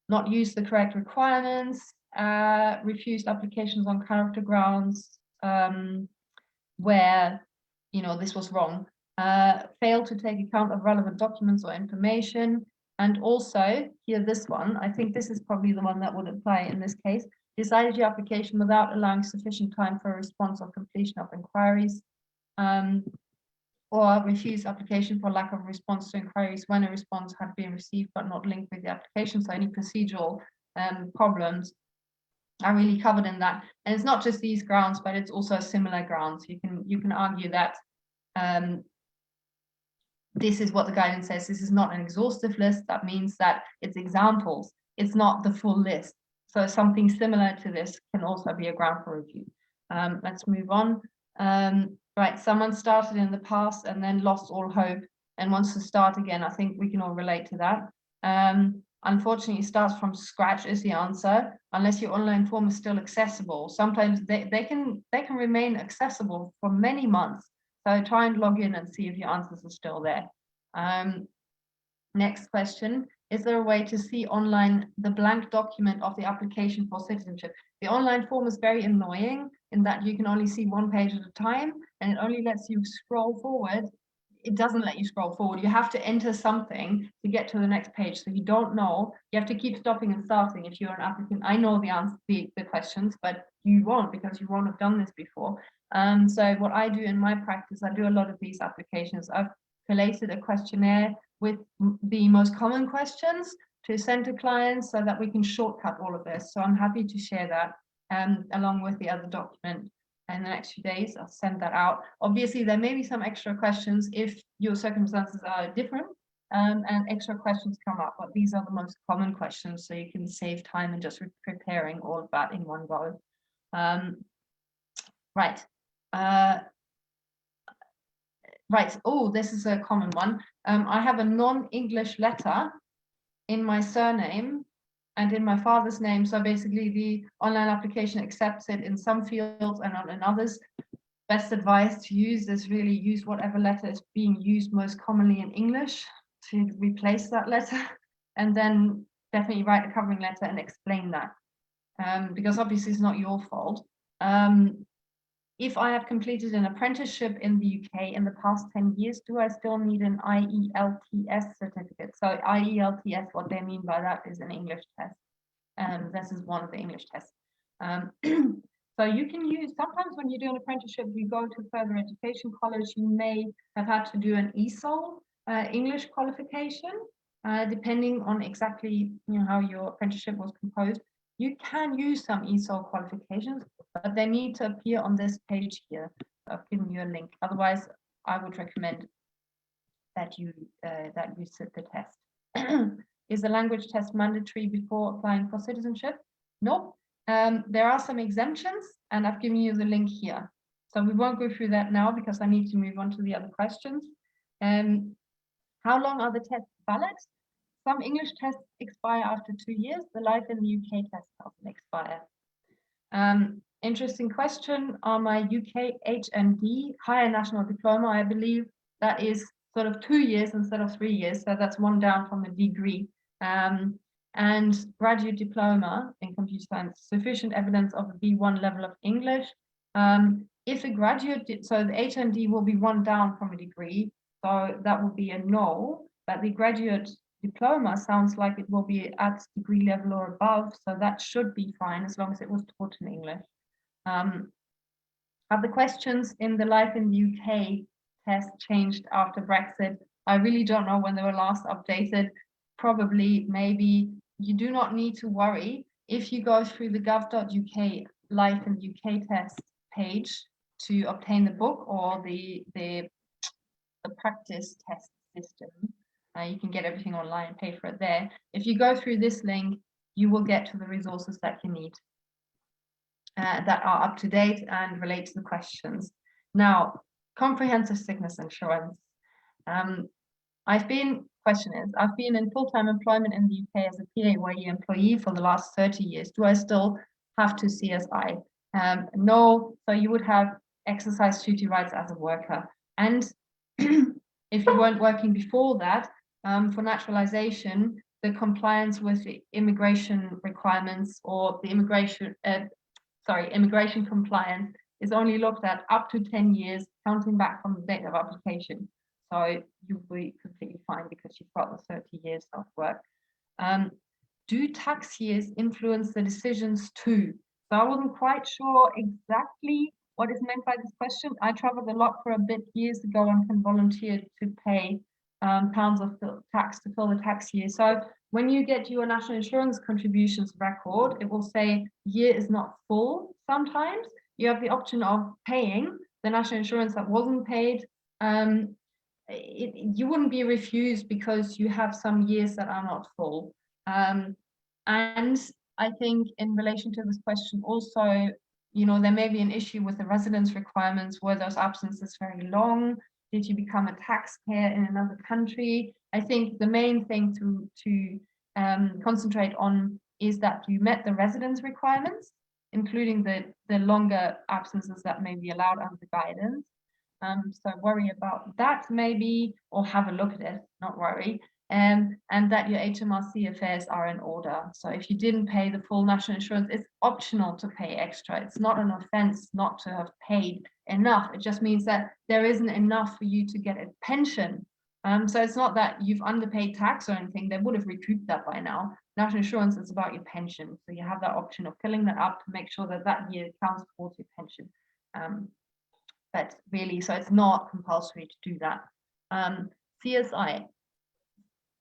Not use the correct requirements, refused applications on character grounds, where this was wrong. Fail to take account of relevant documents or information, and also here this one, I think this is probably the one that would apply in this case, decided your application without allowing sufficient time for a response or completion of inquiries, or refuse application for lack of response to inquiries when a response had been received but not linked with the application. So any procedural problems are really covered in that. And it's not just these grounds, but it's also similar grounds. You can argue that this is what the guidance says. This is not an exhaustive list. That means that it's examples. It's not the full list. So something similar to this can also be a ground for review. Let's move on. Right, someone started in the past and then lost all hope and wants to start again. I think we can all relate to that. Unfortunately, starts from scratch is the answer, unless your online form is still accessible. Sometimes they can remain accessible for many months. So try and log in and see if your answers are still there. Next question, is there a way to see online the blank document of the application for citizenship? The online form is very annoying in that you can only see one page at a time, and it only lets you scroll forward. It doesn't let you scroll forward. You have to enter something to get to the next page. So you don't know, you have to keep stopping and starting if you're an applicant. I know the answer, the questions, but you won't, because you won't have done this before. So what I do in my practice, I do a lot of these applications. I've collated a questionnaire with the most common questions to send to clients so that we can shortcut all of this. So I'm happy to share that along with the other document in the next few days. I'll send that out. Obviously, there may be some extra questions if your circumstances are different and extra questions come up, but these are the most common questions, so you can save time and just preparing all of that in one go. Right. Right. Oh, this is a common one. I have a non-English letter in my surname and in my father's name. So basically the online application accepts it in some fields and not in others. Best advice to use is really use whatever letter is being used most commonly in English to replace that letter, and then definitely write a covering letter and explain that, because obviously it's not your fault. If I have completed an apprenticeship in the UK in the past 10 years, do I still need an IELTS certificate? So IELTS, what they mean by that is an English test. This is one of the English tests. So you can use, sometimes when you do an apprenticeship, you go to further education college, you may have had to do an ESOL English qualification, depending on exactly how your apprenticeship was composed. You can use some ESOL qualifications, but they need to appear on this page here. I've given you a link. Otherwise, I would recommend that you sit the test. Is the language test mandatory before applying for citizenship? Nope. There are some exemptions, and I've given you the link here. So we won't go through that now because I need to move on to the other questions. How long are the tests valid? Some English tests expire after 2 years. The Life in the UK test doesn't expire. Interesting question. On my UK HND, Higher National Diploma, I believe that is sort of 2 years instead of 3 years. So that's one down from a degree. And graduate diploma in computer science, sufficient evidence of a B1 level of English. If a graduate, so the HND will be one down from a degree. So that will be a no, but the graduate diploma sounds like it will be at degree level or above, so that should be fine as long as it was taught in English. Have the questions in the Life in the UK test changed after Brexit? I really don't know when they were last updated. Probably, maybe. You do not need to worry. If you go through the gov.uk Life in the UK test page to obtain the book or the practice test system, you can get everything online and pay for it there. If you go through this link, you will get to the resources that you need. That are up to date and relate to the questions. Now, comprehensive sickness insurance. I've been in full-time employment in the UK as a PAYE employee for the last 30 years. Do I still have to CSI? No, so you would have exercise duty rights as a worker. And if you weren't working before that, for naturalization, the compliance with the immigration requirements or the immigration compliance is only looked at up to 10 years, counting back from the date of application. So you'll be completely fine because you've got the 30 years of work. Do tax years influence the decisions too? So I wasn't quite sure exactly what is meant by this question. I traveled a lot for a bit years ago and can volunteer to pay pounds of tax to fill the tax year. So when you get your national insurance contributions record, it will say year is not full. Sometimes you have the option of paying the national insurance that wasn't paid. You wouldn't be refused because you have some years that are not full. And I think in relation to this question also, you know, there may be an issue with the residence requirements. Were those absences very long? Did you become a taxpayer in another country? I think the main thing to concentrate on is that you met the residence requirements, including the longer absences that may be allowed under the guidance. So worry about that maybe, or have a look at it, not worry. And that your HMRC affairs are in order. So if you didn't pay the full national insurance, it's optional to pay extra. It's not an offense not to have paid enough. It just means that there isn't enough for you to get a pension. So it's not that you've underpaid tax or anything. They would have recouped that by now. National insurance is about your pension. So you have that option of filling that up to make sure that that year counts towards your pension. But really, so it's not compulsory to do that. CSI.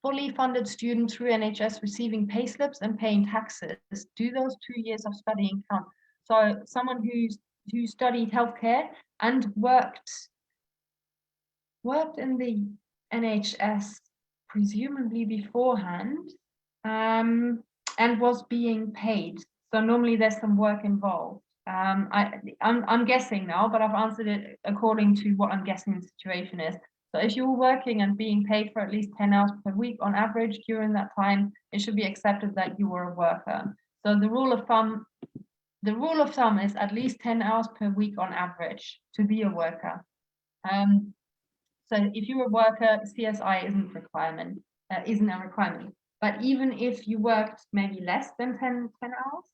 Fully funded student through NHS receiving payslips and paying taxes. Do those 2 years of studying count? So someone who studied healthcare and worked in the NHS presumably beforehand, and was being paid. So normally there's some work involved. I'm guessing now, but I've answered it according to what I'm guessing the situation is. So if you're working and being paid for at least 10 hours per week on average during that time, it should be accepted that you were a worker. So the rule of thumb is at least 10 hours per week on average to be a worker. So if you're a worker, CSI isn't a requirement. But even if you worked maybe less than 10 hours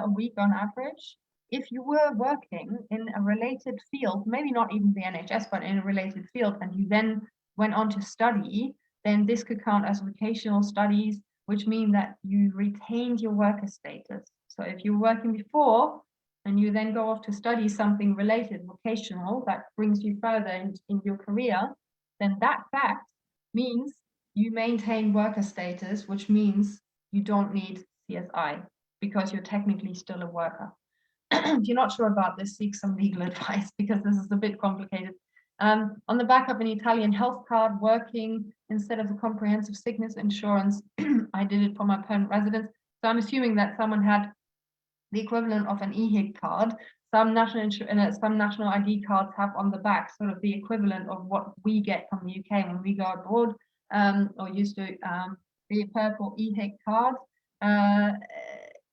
a week on average, if you were working in a related field, maybe not even the NHS, but in a related field, and you then went on to study, then this could count as vocational studies, which mean that you retained your worker status. So if you were working before, and you then go off to study something related, vocational, that brings you further in your career, then that fact means you maintain worker status, which means you don't need CSI because you're technically still a worker. If you're not sure about this, seek some legal advice because this is a bit complicated. On the back of an Italian health card, working instead of the comprehensive sickness insurance, I did it for my permanent residence. So I'm assuming that someone had the equivalent of an EHIG card. Some national ID cards have on the back sort of the equivalent of what we get from the UK when we go abroad, or used to the purple EHIG card.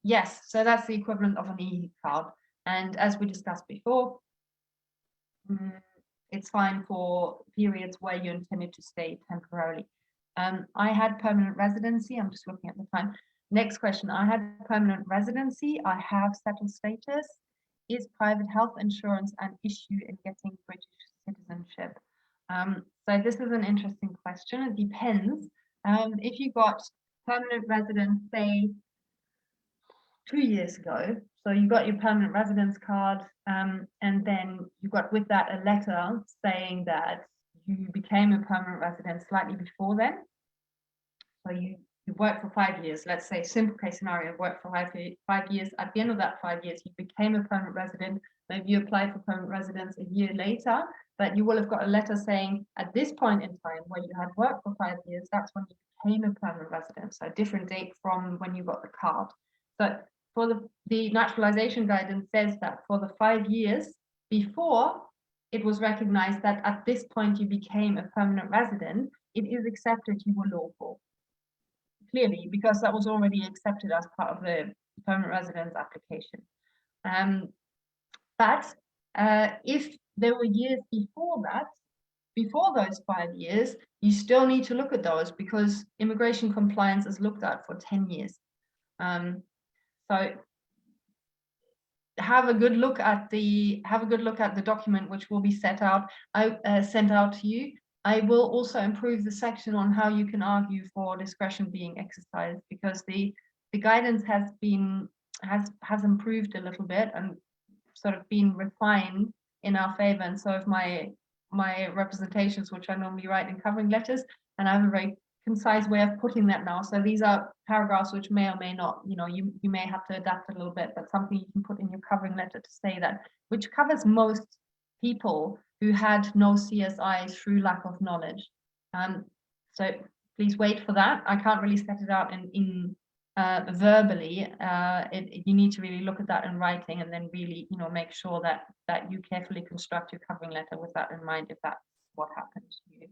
Yes, so that's the equivalent of an EHIG card. And as we discussed before, it's fine for periods where you intended to stay temporarily. I had permanent residency. I'm just looking at the time. Next question. I had permanent residency. I have settled status. Is private health insurance an issue in getting British citizenship? So this is an interesting question. It depends. If you got permanent residence, say 2 years ago, so you got your permanent residence card, and then you got with that a letter saying that you became a permanent resident slightly before then. So you worked for 5 years, let's say, simple case scenario, worked for 5 years. At the end of that 5 years, you became a permanent resident. Maybe you applied for permanent residence a year later, but you will have got a letter saying at this point in time where you had worked for 5 years, that's when you became a permanent resident. So a different date from when you got the card. So for the naturalization guidance says that for the 5 years before it was recognized that at this point you became a permanent resident, it is accepted you were lawful. Clearly, because that was already accepted as part of the permanent residence application. But if there were years before that, before those 5 years, you still need to look at those because immigration compliance is looked at for 10 years. So have a good look at the document which will be sent out to you. I will also improve the section on how you can argue for discretion being exercised, because the guidance has improved a little bit and sort of been refined in our favor. And so if my representations, which I normally write in covering letters, and I have a very concise way of putting that now. So these are paragraphs which may or may not, you may have to adapt a little bit, but something you can put in your covering letter to say that, which covers most people who had no CSI through lack of knowledge. So please wait for that. I can't really set it out in verbally. You need to really look at that in writing and then really, make sure that you carefully construct your covering letter with that in mind, if that's what happened to you.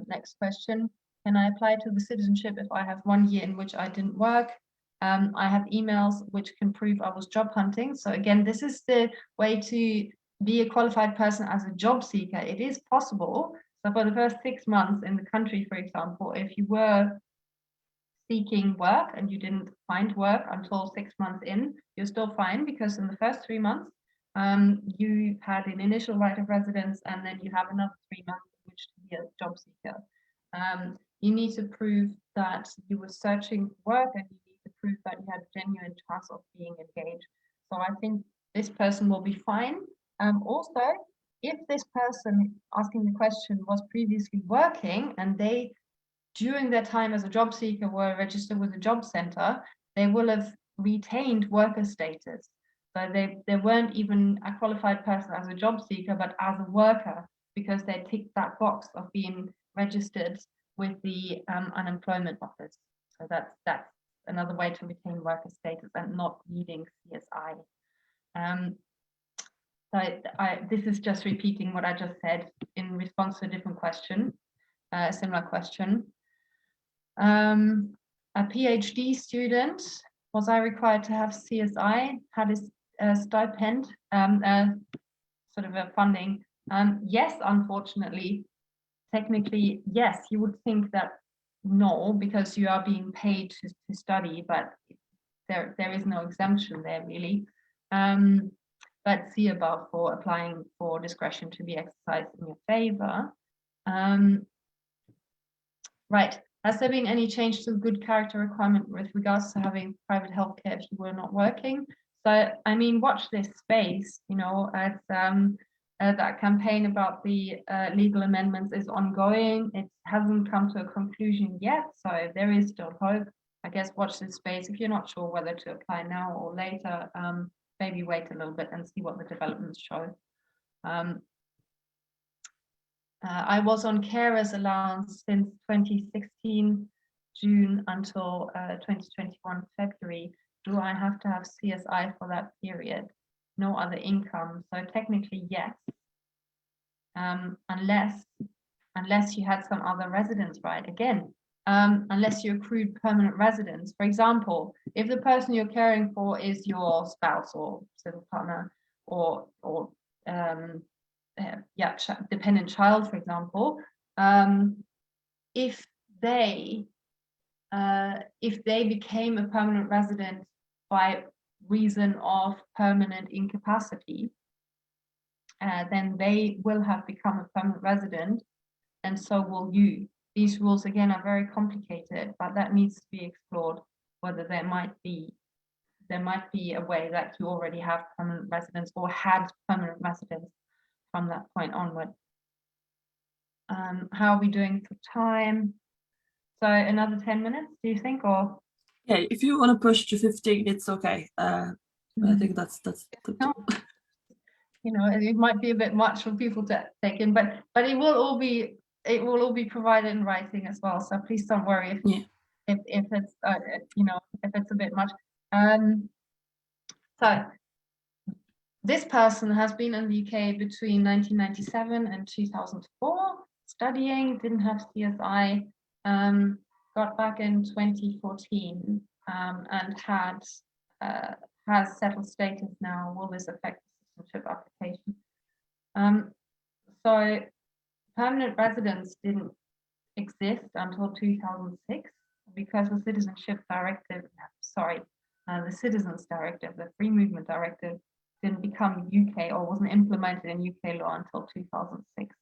Next question. Can I apply to the citizenship if I have 1 year in which I didn't work? I have emails which can prove I was job hunting. So again, this is the way to be a qualified person as a job seeker. It is possible. So for the first 6 months in the country, for example, if you were seeking work and you didn't find work until 6 months in, you're still fine, because in the first 3 months, you had an initial right of residence, and then you have another 3 months in which to be a job seeker. You need to prove that you were searching for work, and you need to prove that you had genuine chance of being engaged. So I think this person will be fine. Also, if this person asking the question was previously working and they, during their time as a job seeker, were registered with a job center, they will have retained worker status. So they weren't even a qualified person as a job seeker, but as a worker, because they ticked that box of being registered with the unemployment office. So that's another way to retain worker status and not needing CSI. This is just repeating what I just said in response to a different question, a similar question. A PhD student, was I required to have CSI, had a stipend, sort of a funding? Yes, unfortunately. Technically, yes, you would think that no, because you are being paid to study, but there is no exemption there really. But see above for applying for discretion to be exercised in your favor. Right, has there been any change to the good character requirement with regards to having private healthcare if you were not working? So, I mean, watch this space, as that campaign about the legal amendments is ongoing. It hasn't come to a conclusion yet, so there is still hope. I guess watch this space. If you're not sure whether to apply now or later, maybe wait a little bit and see what the developments show. I was on carers allowance since 2016 June until 2021 February. Do I have to have CSI for that period? No other income. So technically, yes. Unless you had some other residence right. Again, unless you accrued permanent residence. For example, if the person you're caring for is your spouse or civil partner or dependent child, for example, if they became a permanent resident by reason of permanent incapacity, then they will have become a permanent resident, and so will you, these rules again are very complicated, but that needs to be explored, whether there might be a way that you already have permanent residence or had permanent residence from that point onward. How are we doing for time? So another 10 minutes, do you think, or? Yeah, if you want to push to 15, it's okay. I think that's No. You know, it might be a bit much for people to take in, but it will all be provided in writing as well. So please don't worry if it's you know, if it's a bit much. So this person has been in the UK between 1997 and 2004, studying, didn't have CSI, got back in 2014, and has settled status now. Will this affect the citizenship application? So permanent residence didn't exist until 2006 because the Citizenship Directive, the Citizens Directive, the Free Movement Directive, didn't become UK or wasn't implemented in UK law until 2006.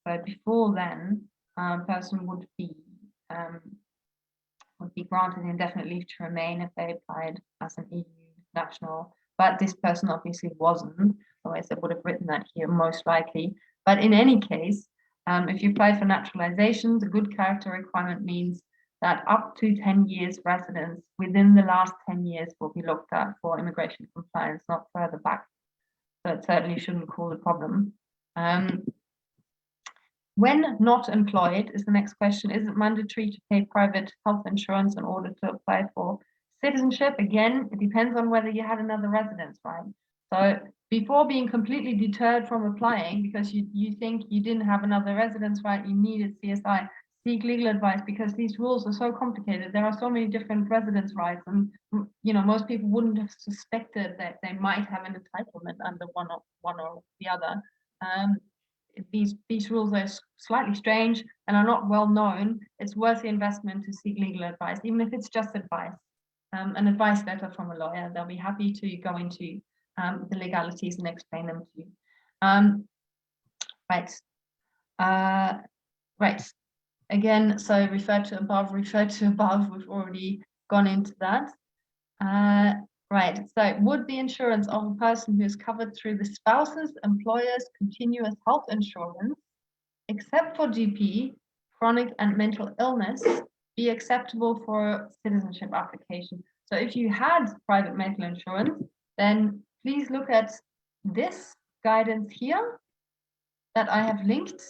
So before then, a person would be granted indefinite leave to remain if they applied as an EU national. But this person obviously wasn't, otherwise they would have written that here most likely. But in any case, if you apply for naturalization, the good character requirement means that up to 10 years residence within the last 10 years will be looked at for immigration compliance, not further back. So it certainly shouldn't cause a problem. When not employed is the next question. Is it mandatory to pay private health insurance in order to apply for citizenship? Again, it depends on whether you had another residence, right? So before being completely deterred from applying because you think you didn't have another residence, right, you needed CSI, seek legal advice because these rules are so complicated. There are so many different residence rights, and you know, most people wouldn't have suspected that they might have an entitlement under one or the other. These rules are slightly strange and are not well known. It's worth the investment to seek legal advice, even if it's just advice, an advice letter from a lawyer. They'll be happy to go into the legalities and explain them to you. Right. Again, so refer to above. We've already gone into that. Right, so would the insurance of a person who is covered through the spouse's employer's continuous health insurance, except for GP, chronic and mental illness, be acceptable for citizenship application? So if you had private medical insurance, then please look at this guidance here that I have linked.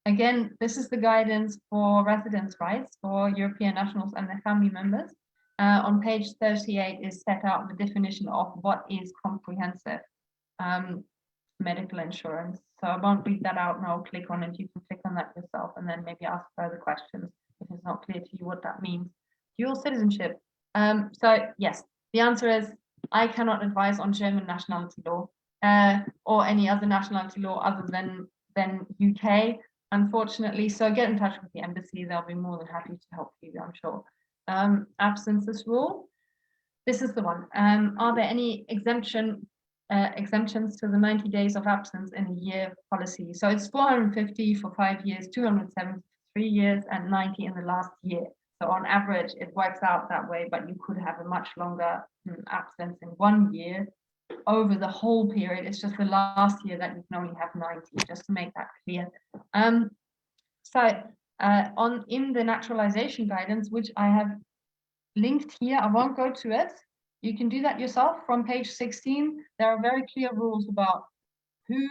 Again, this is the guidance for residence rights for European nationals and their family members. On page 38 is set out the definition of what is comprehensive medical insurance. So I won't read that out and I'll click on it. You can click on that yourself and then maybe ask further questions if it's not clear to you what that means. Dual citizenship. So yes, the answer is I cannot advise on German nationality law or any other nationality law other than UK, unfortunately. So get in touch with the embassy. They'll be more than happy to help you, I'm sure. Absences rule. This is the one. Are there any exemptions to the 90 days of absence in a year policy? So it's 450 for 5 years, 270 for 3 years, and 90 in the last year. So on average, it works out that way, but you could have a much longer absence in 1 year over the whole period. It's just the last year that you can only have 90, just to make that clear. In the naturalization guidance, which I have linked here, I won't go to it. You can do that yourself from page 16. There are very clear rules about who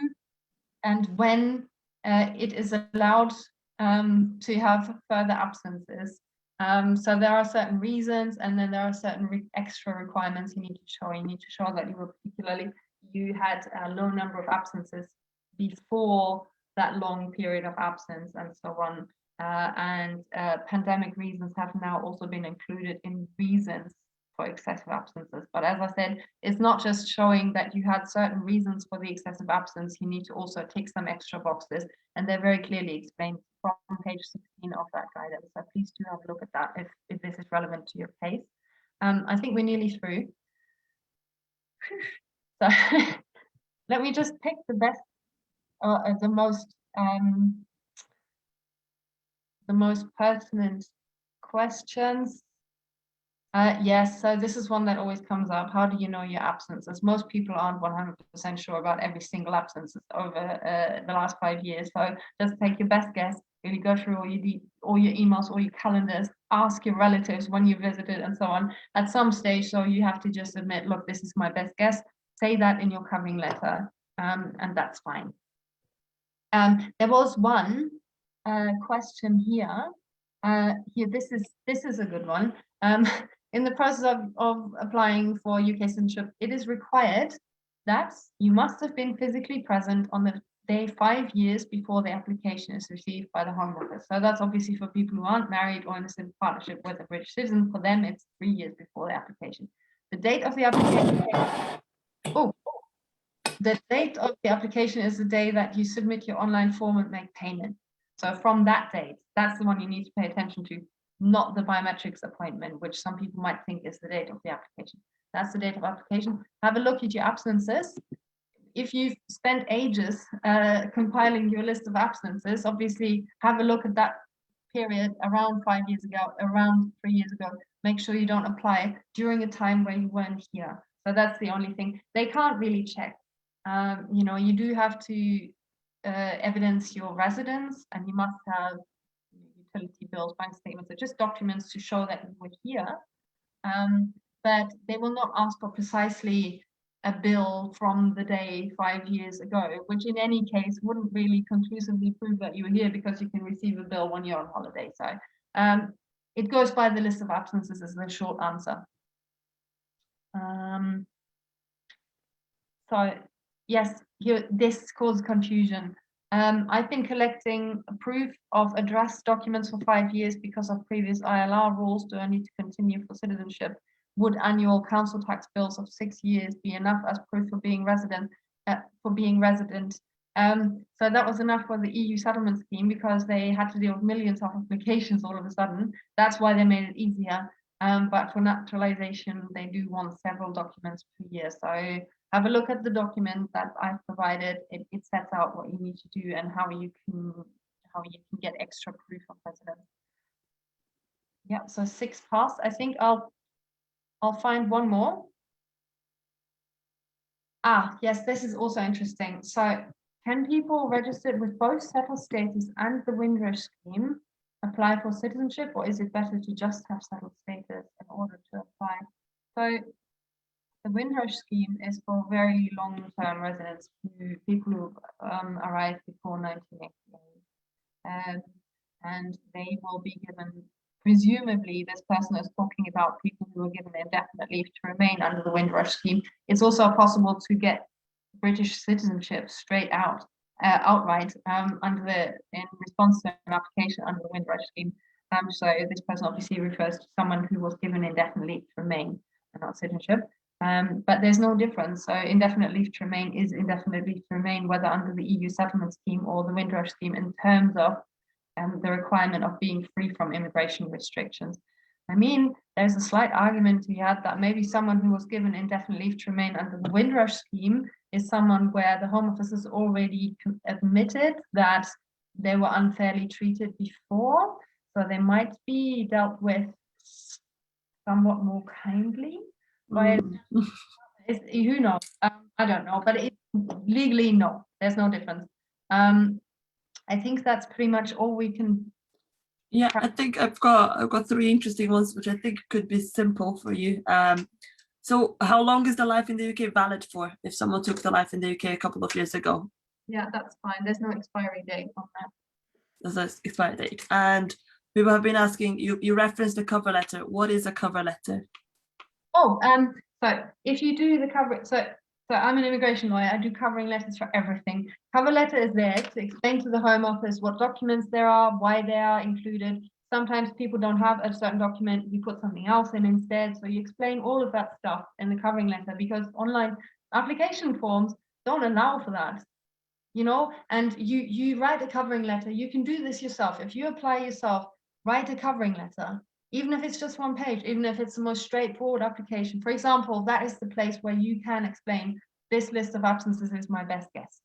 and when it is allowed to have further absences. So there are certain reasons, and then there are certain extra requirements you need to show. You need to show that you had a low number of absences before that long period of absence and so on. Pandemic reasons have now also been included in reasons for excessive absences. But as I said, it's not just showing that you had certain reasons for the excessive absence. You need to also tick some extra boxes, and they're very clearly explained from page 16 of that guidance. So please do have a look at that if this is relevant to your case. I think we're nearly through. So let me just pick the best, the most the most pertinent questions. Yes, so this is one that always comes up. How do you know your absences? Most people aren't 100% sure about every single absence over the last 5 years. So just take your best guess. Really go through all your emails, all your calendars, ask your relatives when you visited and so on. At some stage, so you have to just admit, look, this is my best guess. Say that in your covering letter, and that's fine. There was one question here. Here, this is a good one. In the process of applying for UK citizenship, it is required that you must have been physically present on the day 5 years before the application is received by the Home Office. So that's obviously for people who aren't married or in a civil partnership with a British citizen. For them, it's 3 years before the application. The date of the application. The date of the application is the day that you submit your online form and make payment. So from that date, that's the one you need to pay attention to, not the biometrics appointment, which some people might think is the date of the application. That's the date of application. Have a look at your absences. If you've spent ages compiling your list of absences, obviously have a look at that period around 5 years ago, around 3 years ago. Make sure you don't apply during a time where you weren't here. So that's the only thing. They can't really check. You do have to evidence your residence, and you must have utility bills, bank statements, or just documents to show that you were here. But they will not ask for precisely a bill from the day 5 years ago, which in any case wouldn't really conclusively prove that you were here, because you can receive a bill when you're on holiday. So it goes by the list of absences is the short answer. So yes, this caused confusion. I've been collecting proof of address documents for 5 years because of previous ILR rules. Do I need to continue for citizenship? Would annual council tax bills of 6 years be enough as proof for being resident? So that was enough for the EU settlement scheme, because they had to deal with millions of applications all of a sudden. That's why they made it easier. But for naturalization, they do want several documents per year. So have a look at the document that I've provided. It sets out what you need to do and how you can get extra proof of residence. Yeah, so 6 passed. I think I'll find one more. Yes, this is also interesting. So can people registered with both settled status and the Windrush scheme apply for citizenship, or is it better to just have settled status in order to apply? So the Windrush scheme is for very long-term residents, people who arrived before 1988, and they will be given. Presumably, this person is talking about people who are given indefinite leave to remain under the Windrush scheme. It's also possible to get British citizenship straight out, outright, in response to an application under the Windrush scheme. So this person obviously refers to someone who was given indefinite leave to remain and not citizenship. But there's no difference. So indefinite leave to remain is indefinite leave to remain, whether under the EU settlement scheme or the Windrush scheme, in terms of the requirement of being free from immigration restrictions. I mean, there's a slight argument to be had that maybe someone who was given indefinite leave to remain under the Windrush scheme is someone where the Home Office has already admitted that they were unfairly treated before, so they might be dealt with somewhat more kindly. But who knows? I don't know, but legally, no, there's no difference. I think that's pretty much all we can. Yeah, I think I've got 3 interesting ones, which I think could be simple for you. So how long is the life in the UK valid for if someone took the life in the UK a couple of years ago? Yeah, that's fine. There's no expiry date on that. There's no expiry date. And people have been asking, you referenced the cover letter. What is a cover letter? So if you do the cover, so I'm an immigration lawyer. I do covering letters for everything. Cover letter is there to explain to the Home Office what documents there are, why they are included. Sometimes people don't have a certain document, you put something else in instead. So you explain all of that stuff in the covering letter, because online application forms don't allow for that, and you write a covering letter. You can do this yourself. If you apply yourself, write a covering letter, even if it's just 1 page, even if it's the most straightforward application. For example, that is the place where you can explain this list of absences is my best guess.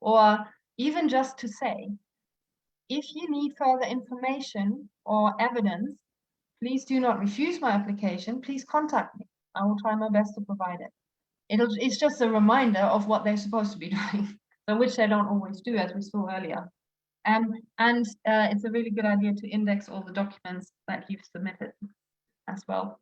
Or even just to say, if you need further information or evidence, please do not refuse my application. Please contact me. I will try my best to provide it. It's just a reminder of what they're supposed to be doing, but which they don't always do, as we saw earlier. And it's a really good idea to index all the documents that you've submitted as well.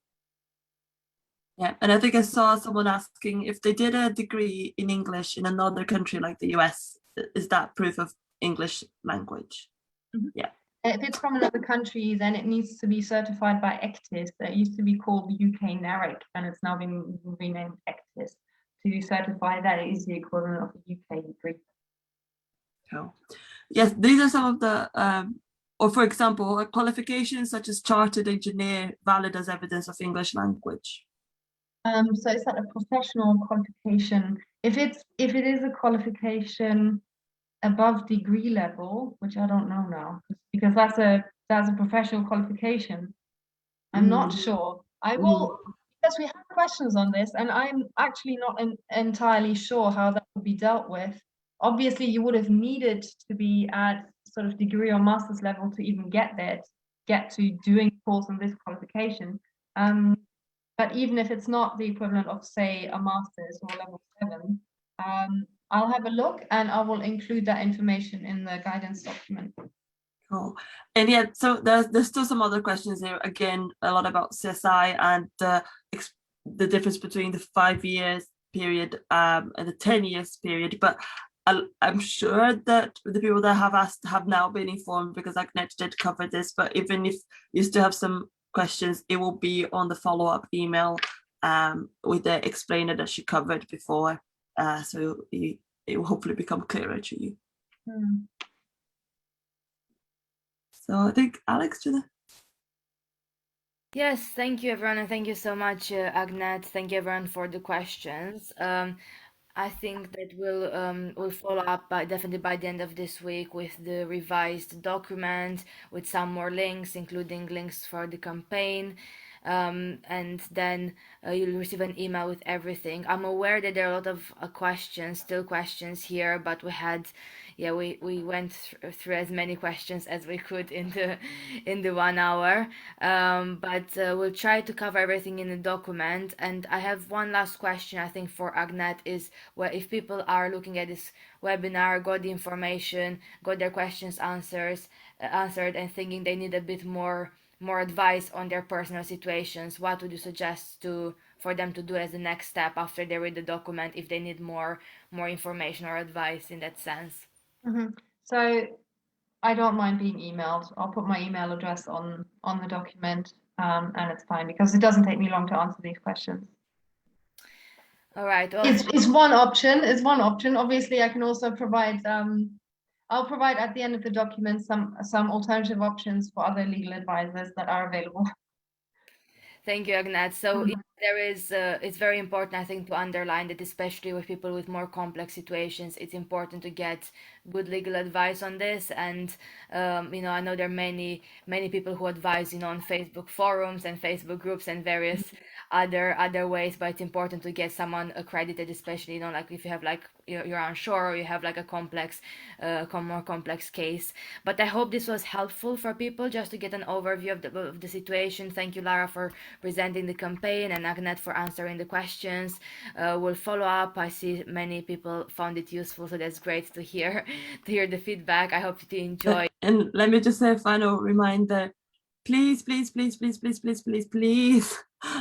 Yeah, and I think I saw someone asking if they did a degree in English in another country like the US, is that proof of English language? Mhm. Yeah. If it's from another country, then it needs to be certified by ECTIS. That used to be called the UK NARIC, and it's now been renamed ECTIS to certify that it is the equivalent of a UK degree. Cool. Yes, these are some of the, or for example, a qualification such as chartered engineer valid as evidence of English language. So is that a professional qualification? If it is a qualification above degree level, which I don't know now, because that's a professional qualification. I'm not sure. I will, because we have questions on this, and I'm actually not entirely sure how that would be dealt with. Obviously, you would have needed to be at sort of degree or master's level to even get there, get to doing a course on this qualification. But even if it's not the equivalent of, say, a master's or level 7, I'll have a look and I will include that information in the guidance document. Cool. And yeah, so there's still some other questions here. Again, a lot about CSI and the difference between the 5 years period and the 10 years period. But I'm sure that the people that have asked have now been informed, because Agnete did cover this. But even if you still have some questions, it will be on the follow-up email with the explainer that she covered before. So it will hopefully become clearer to you. So I think Alex, do that. Yes, thank you everyone, and thank you so much, Agnete. Thank you everyone for the questions. I think that we'll follow up definitely by the end of this week with the revised document with some more links, including links for the campaign. And then you'll receive an email with everything. I'm aware that there are a lot of still questions here, but we went through as many questions as we could in the 1 hour. But we'll try to cover everything in the document. And I have one last question, I think, for Agnete, is if people are looking at this webinar, got the information, got their questions answered, and thinking they need a bit more advice on their personal situations, what would you suggest for them to do as the next step after they read the document, if they need more information or advice in that sense? So I don't mind being emailed. I'll put my email address on the document, and it's fine because it doesn't take me long to answer these questions. All right. Well, it's one option. It's one option. Obviously, I can also provide. I'll provide at the end of the document some alternative options for other legal advisors that are available. Thank you, Agnete. So it's very important, I think, to underline that, especially with people with more complex situations, it's important to get good legal advice on this. And I know there are many people who advise, on Facebook forums and Facebook groups and various other ways, but it's important to get someone accredited, especially, like if you have you're unsure or you have like a more complex case. But I hope this was helpful for people just to get an overview of the situation. Thank you, Lara, for presenting the campaign, and Agnete for answering the questions. We'll follow up. I see many people found it useful, so that's great to hear the feedback. I hope you enjoy. And let me just say a final reminder. Please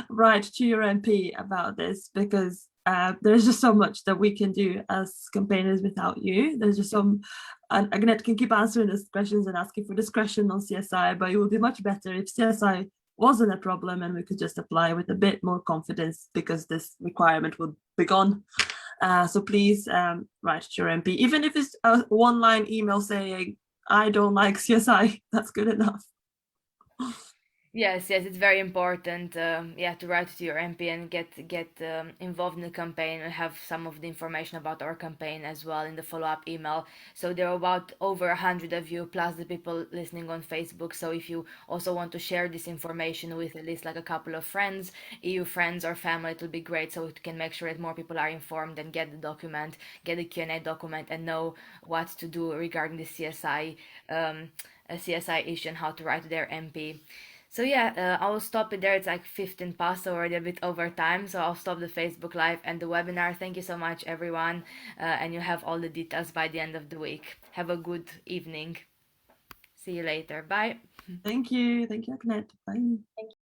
write to your MP about this, because there's just so much that we can do as campaigners without you. There's just and Agnete can keep answering these questions and asking for discretion on CSI, but it would be much better if CSI wasn't a problem and we could just apply with a bit more confidence, because this requirement will be gone. So please write to your MP, even if it's a one-line email saying, I don't like CSI, that's good enough. Yes, yes, it's very important. Yeah, to write to your MP and get involved in the campaign and have some of the information about our campaign as well in the follow-up email. So there are about over 100 of you plus the people listening on Facebook. So if you also want to share this information with at least like a couple of friends, EU friends or family, it will be great. So we can make sure that more people are informed and get the document, get the Q&A document, and know what to do regarding the CSI, a CSI issue and how to write to their MP. So yeah, I will stop it there. It's like 15 past, so already a bit over time. So I'll stop the Facebook Live and the webinar. Thank you so much, everyone. And you have all the details by the end of the week. Have a good evening. See you later. Bye. Thank you, Agnete. Bye.